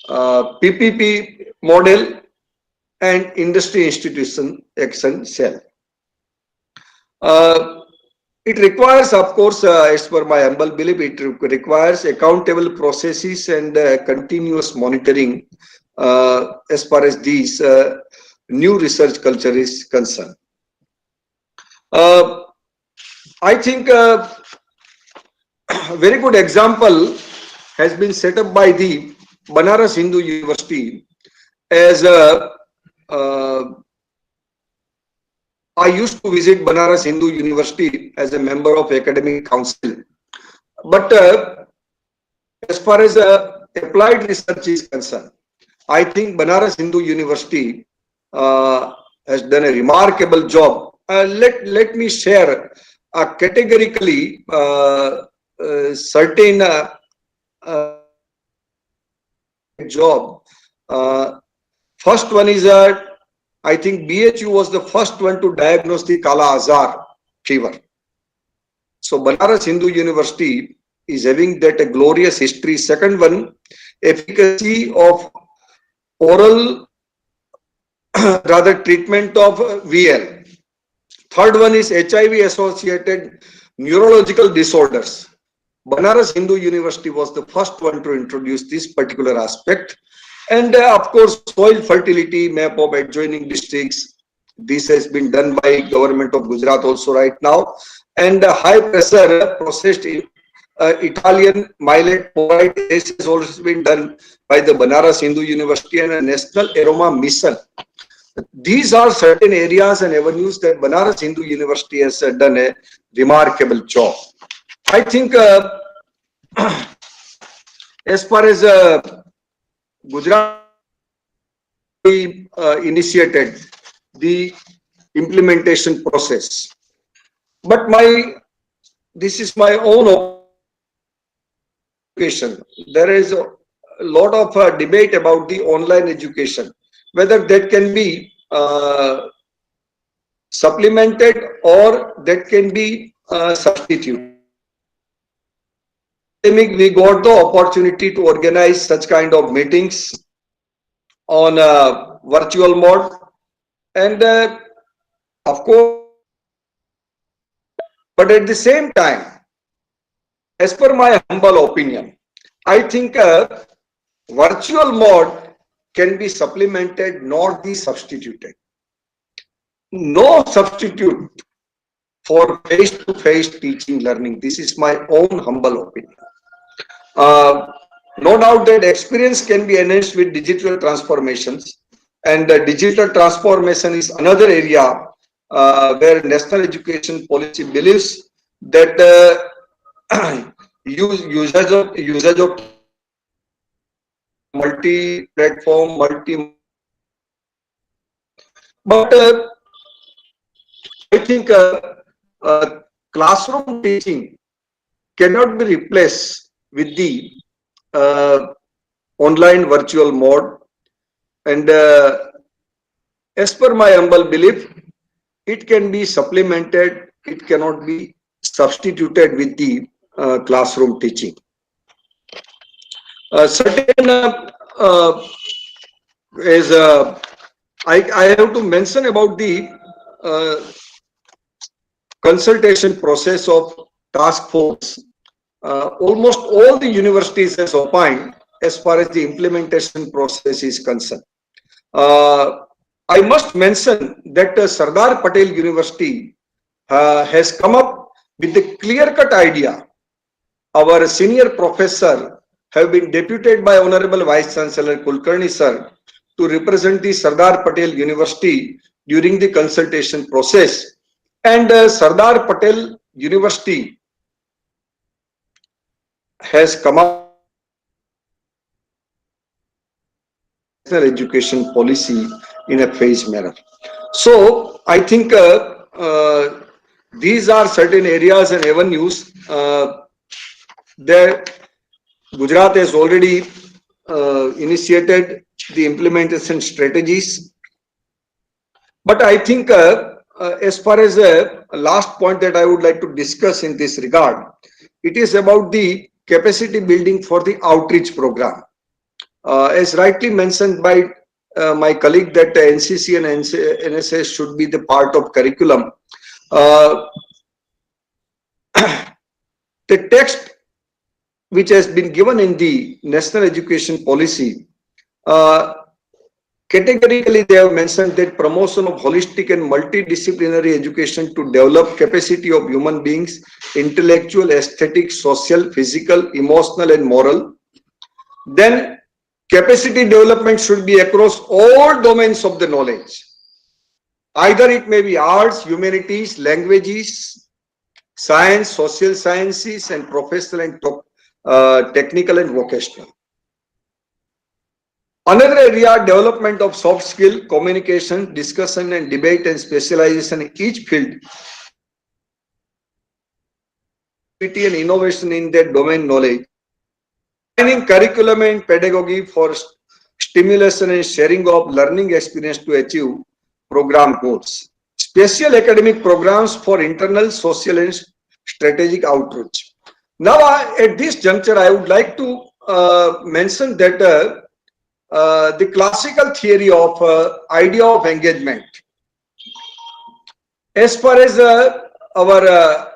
PPP model, and industry institution action cell. It requires, of course, as per my humble belief, it requires accountable processes and continuous monitoring as far as these new research culture is concerned. I think a very good example has been set up by the Banaras Hindu University as a I used to visit Banaras Hindu University as a member of academic council. But as far as applied research is concerned, I think Banaras Hindu University has done a remarkable job. Let me share categorically certain job. First one is I think BHU was the first one to diagnose the Kala Azar fever. So Banaras Hindu University is having that a glorious history. Second one, efficacy of oral rather treatment of VL. Third one is HIV associated neurological disorders. Banaras Hindu University was the first one to introduce this particular aspect. And of course, soil fertility map of adjoining districts. This has been done by government of Gujarat also right now. And high pressure processed Italian millet porite. This has also been done by the Banaras Hindu University and a National Aroma Mission. These are certain areas and avenues that Banaras Hindu University has done a remarkable job. I think as far as Gujarat initiated the implementation process, but this is my own education. There is a lot of debate about the online education, whether that can be supplemented or that can be substituted. We got the opportunity to organize such kind of meetings on a virtual mode, and of course, but at the same time, as per my humble opinion, I think virtual mode can be supplemented, not be substituted. No substitute for face-to-face teaching learning. This is my own humble opinion. No doubt that experience can be enhanced with digital transformations, and digital transformation is another area where National Education Policy believes that usage of multi-platform, but I think classroom teaching cannot be replaced with the online virtual mode, and as per my humble belief, it can be supplemented, it cannot be substituted with the classroom teaching. Certain is I have to mention about the uh, consultation process of task force. Almost all the universities has opined as far as the implementation process is concerned. Uh, I must mention that Sardar Patel University has come up with a clear-cut idea. Our senior professor have been deputed by Honorable Vice-Chancellor Kulkarni sir to represent the Sardar Patel University during the consultation process. And Sardar Patel University has come up national education policy in a phased manner. So I think these are certain areas and avenues that Gujarat has already initiated the implementation strategies. But I think as far as a last point that I would like to discuss in this regard, it is about the capacity building for the outreach program. As rightly mentioned by my colleague that NCC and NSS should be the part of curriculum. The text which has been given in the national education policy, categorically they have mentioned that promotion of holistic and multidisciplinary education to develop capacity of human beings, intellectual, aesthetic, social, physical, emotional and moral. Then capacity development should be across all domains of the knowledge. Either it may be arts, humanities, languages, science, social sciences, and professional and technical and vocational. Another area, development of soft skill, communication, discussion and debate and specialization in each field. And innovation in their domain knowledge. Designing curriculum and pedagogy for stimulation and sharing of learning experience to achieve program goals. Special academic programs for internal, social and strategic outreach. Now, at this juncture, I would like to mention that the classical theory of idea of engagement. As far as our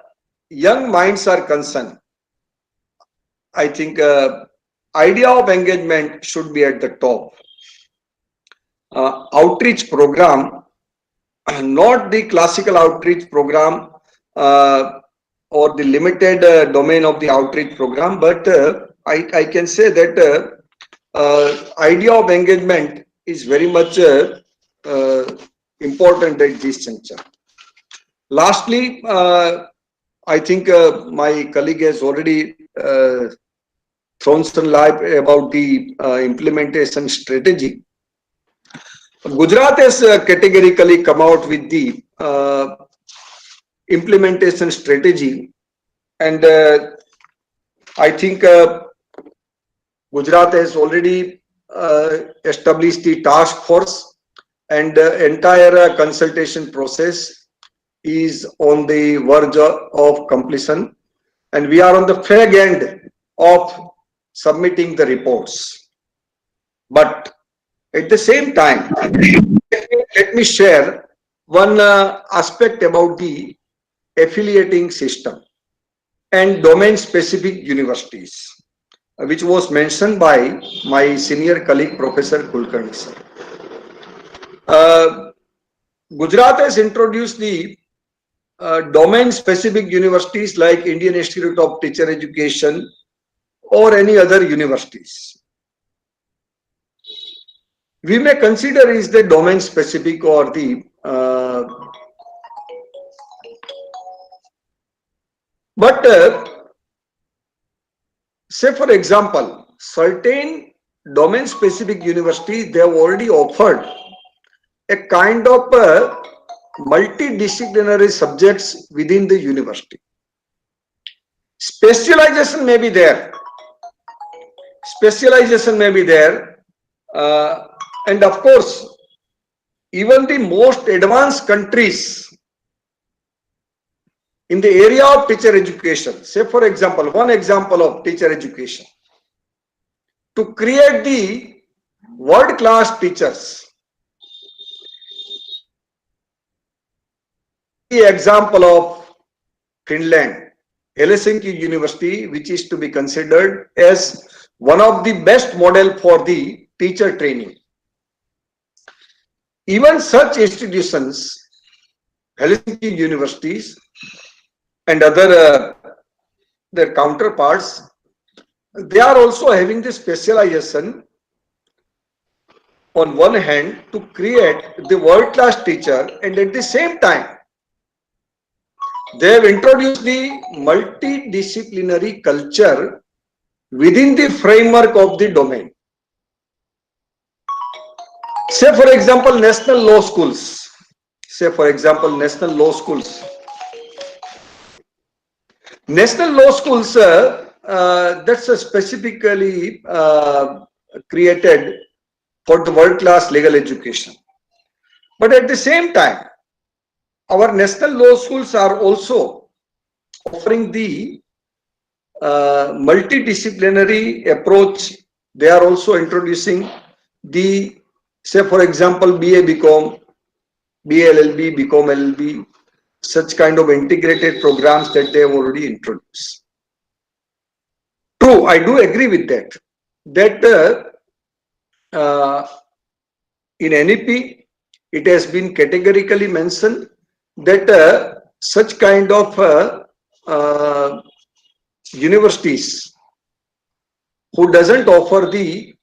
young minds are concerned, I think idea of engagement should be at the top. Outreach program, not the classical outreach program or the limited domain of the outreach program, but I can say that idea of engagement is very much important at this juncture. Lastly, I think my colleague has already thrown some light about the implementation strategy. Gujarat has categorically come out with the implementation strategy, and I think Gujarat has already established the task force, and the entire consultation process is on the verge of completion, and we are on the fag end of submitting the reports. But at the same time, let me share one aspect about the affiliating system and domain specific universities, which was mentioned by my senior colleague Professor Kulkarni sir. Gujarat has introduced the domain specific universities like Indian Institute of Teacher Education or any other universities. We may consider is the domain specific or the say for example, certain domain specific universities, they have already offered a kind of multidisciplinary subjects within the university. Specialization may be there. Specialization may be there. And of course, even the most advanced countries in the area of teacher education, say for example, one example of teacher education, to create the world-class teachers. The example of Finland, Helsinki University, which is to be considered as one of the best model for the teacher training. Even such institutions, Helsinki universities and other their counterparts, they are also having the specialization on one hand to create the world-class teacher, and at the same time they have introduced the multidisciplinary culture within the framework of the domain. Say for example, national law schools. Say for example, national law schools. National law schools, that's specifically created for the world-class legal education. But at the same time, our national law schools are also offering the multidisciplinary approach. They are also introducing the, say for example, BA BCom, BA LLB, BCom LLB, such kind of integrated programs that they have already introduced. True, I do agree with that. That in NEP, it has been categorically mentioned that such kind of universities who doesn't offer the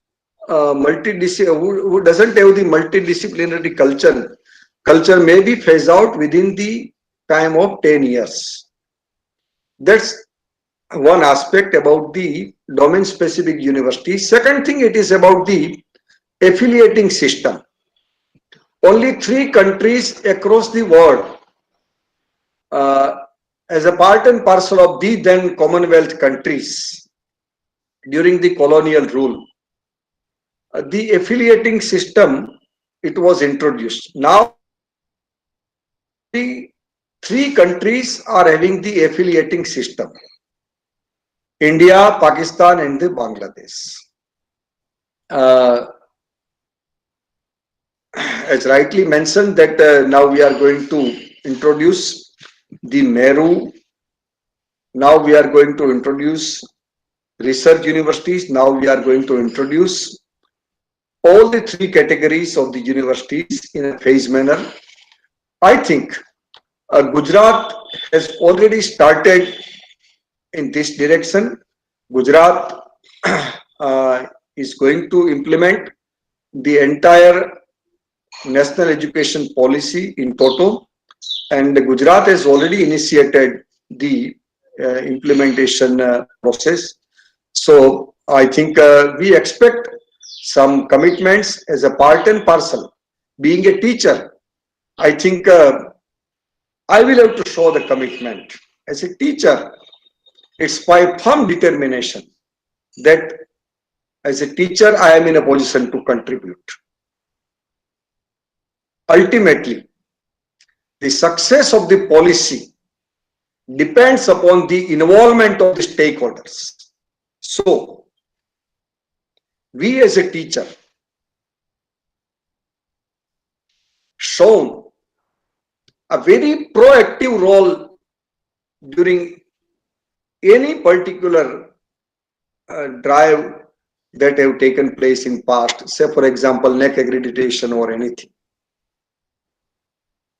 who doesn't have the multidisciplinary culture may be phased out within the time of 10 years. That's one aspect about the domain specific university. Second thing, it is about the affiliating system. Only 3 countries across the world, as a part and parcel of the then Commonwealth countries during the colonial rule, the affiliating system, it was introduced. Now the 3 countries are having the affiliating system: India, Pakistan and the Bangladesh. As rightly mentioned that now we are going to introduce the Meru. Now we are going to introduce research universities. Now we are going to introduce all the 3 categories of the universities in a phased manner. I think Gujarat has already started in this direction. Gujarat is going to implement the entire national education policy in toto, and Gujarat has already initiated the implementation process. So I think we expect some commitments as a part and parcel. Being a teacher, I think I will have to show the commitment. As a teacher, it's my firm determination that as a teacher, I am in a position to contribute. Ultimately, the success of the policy depends upon the involvement of the stakeholders. So, we as a teacher shown a very proactive role during any particular drive that have taken place in past, say for example NEC accreditation or anything.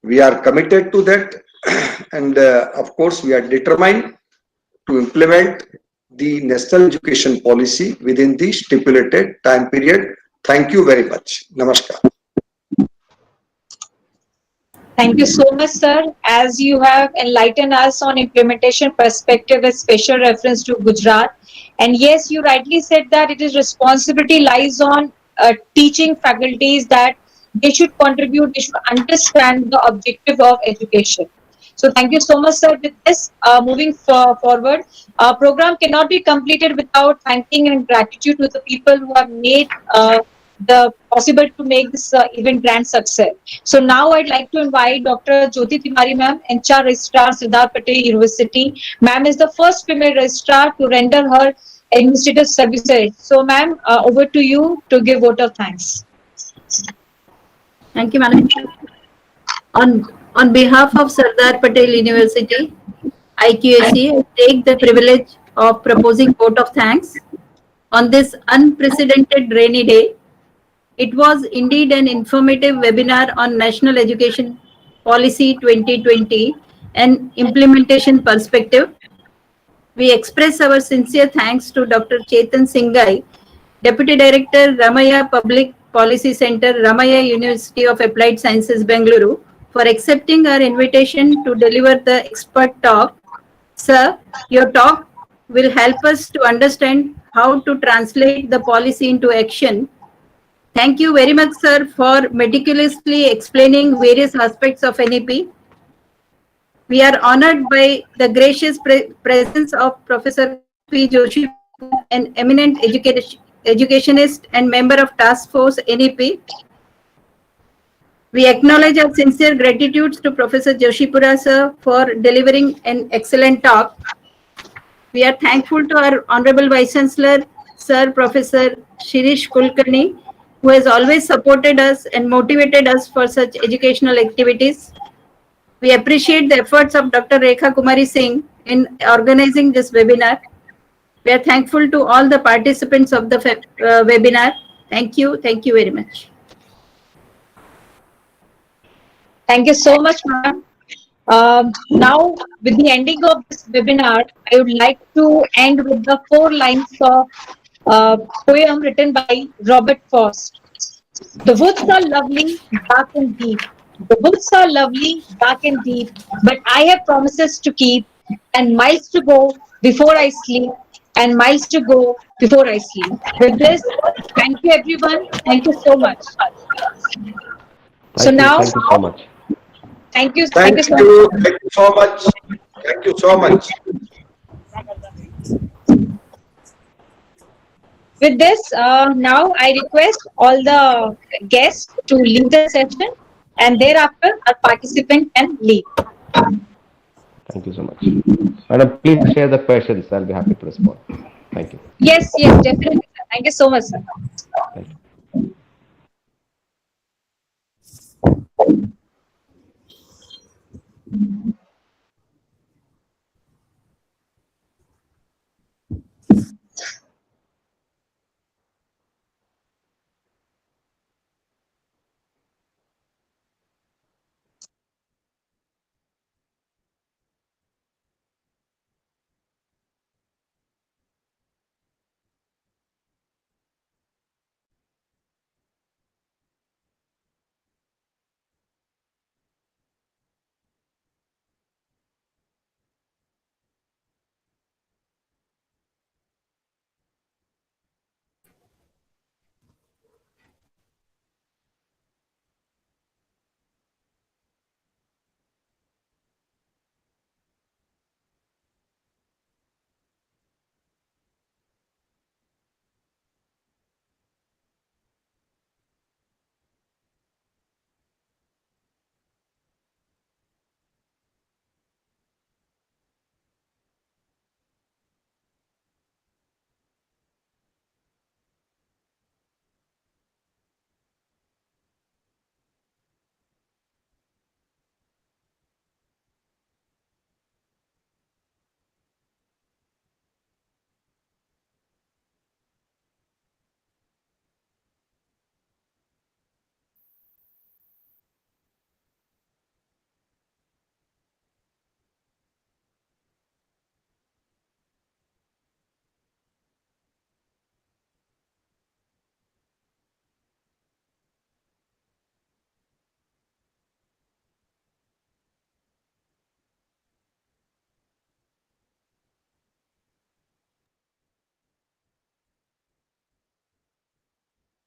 We are committed to that, and of course we are determined to implement the national education policy within the stipulated time period. Thank you very much. Namaskar. Thank you so much, sir. As you have enlightened us on implementation perspective with special reference to Gujarat. And yes, you rightly said that it is responsibility lies on teaching faculties that they should contribute, they should understand the objective of education. So thank you so much, sir. With this, moving forward, our program cannot be completed without thanking and gratitude to the people who have made the possible to make this event grand success. So now I'd like to invite Dr. Jyoti Tiwari ma'am, HR Registrar, Sardar Patel University. Ma'am is the first female registrar to render her administrative services. So ma'am, over to you to give vote of thanks. Thank you, Madam. On behalf of Sardar Patel University, IQAC, I take the privilege of proposing vote of thanks on this unprecedented rainy day. It was indeed an informative webinar on National Education Policy 2020 and implementation perspective. We express our sincere thanks to Dr. Chetan Singai, Deputy Director, Ramaiah Public Policy Center, Ramaiah University of Applied Sciences, Bengaluru, for accepting our invitation to deliver the expert talk. Sir, your talk will help us to understand how to translate the policy into action. Thank you very much, sir, for meticulously explaining various aspects of NEP. We are honored by the gracious presence of Professor P. Joshipura, an eminent educationist and member of Task Force NEP. We acknowledge our sincere gratitude to Professor Joshipura, sir, for delivering an excellent talk. We are thankful to our Honorable Vice-Chancellor, Sir Professor Shirish Kulkarni, who has always supported us and motivated us for such educational activities. We appreciate the efforts of Dr. Rekhakumari Singh in organizing this webinar. We are thankful to all the participants of the webinar. Thank you. Thank you very much. Thank you so much, ma'am. Now, with the ending of this webinar, I would like to end with the 4 lines of poem written by Robert Frost. The woods are lovely, dark and deep. The woods are lovely, dark and deep, but I have promises to keep and miles to go before I sleep and miles to go before I sleep. With this, thank you everyone. Thank you so much. So now, Thank you so much. thank you Thank so much. you. Thank you so much. Thank you so much. With this, now I request all the guests to leave the session and thereafter our participant can leave. Thank you so much. Madam, please share the questions. I'll be happy to respond. Thank you. Yes, yes, definitely. Sir. Thank you so much, sir. Thank you.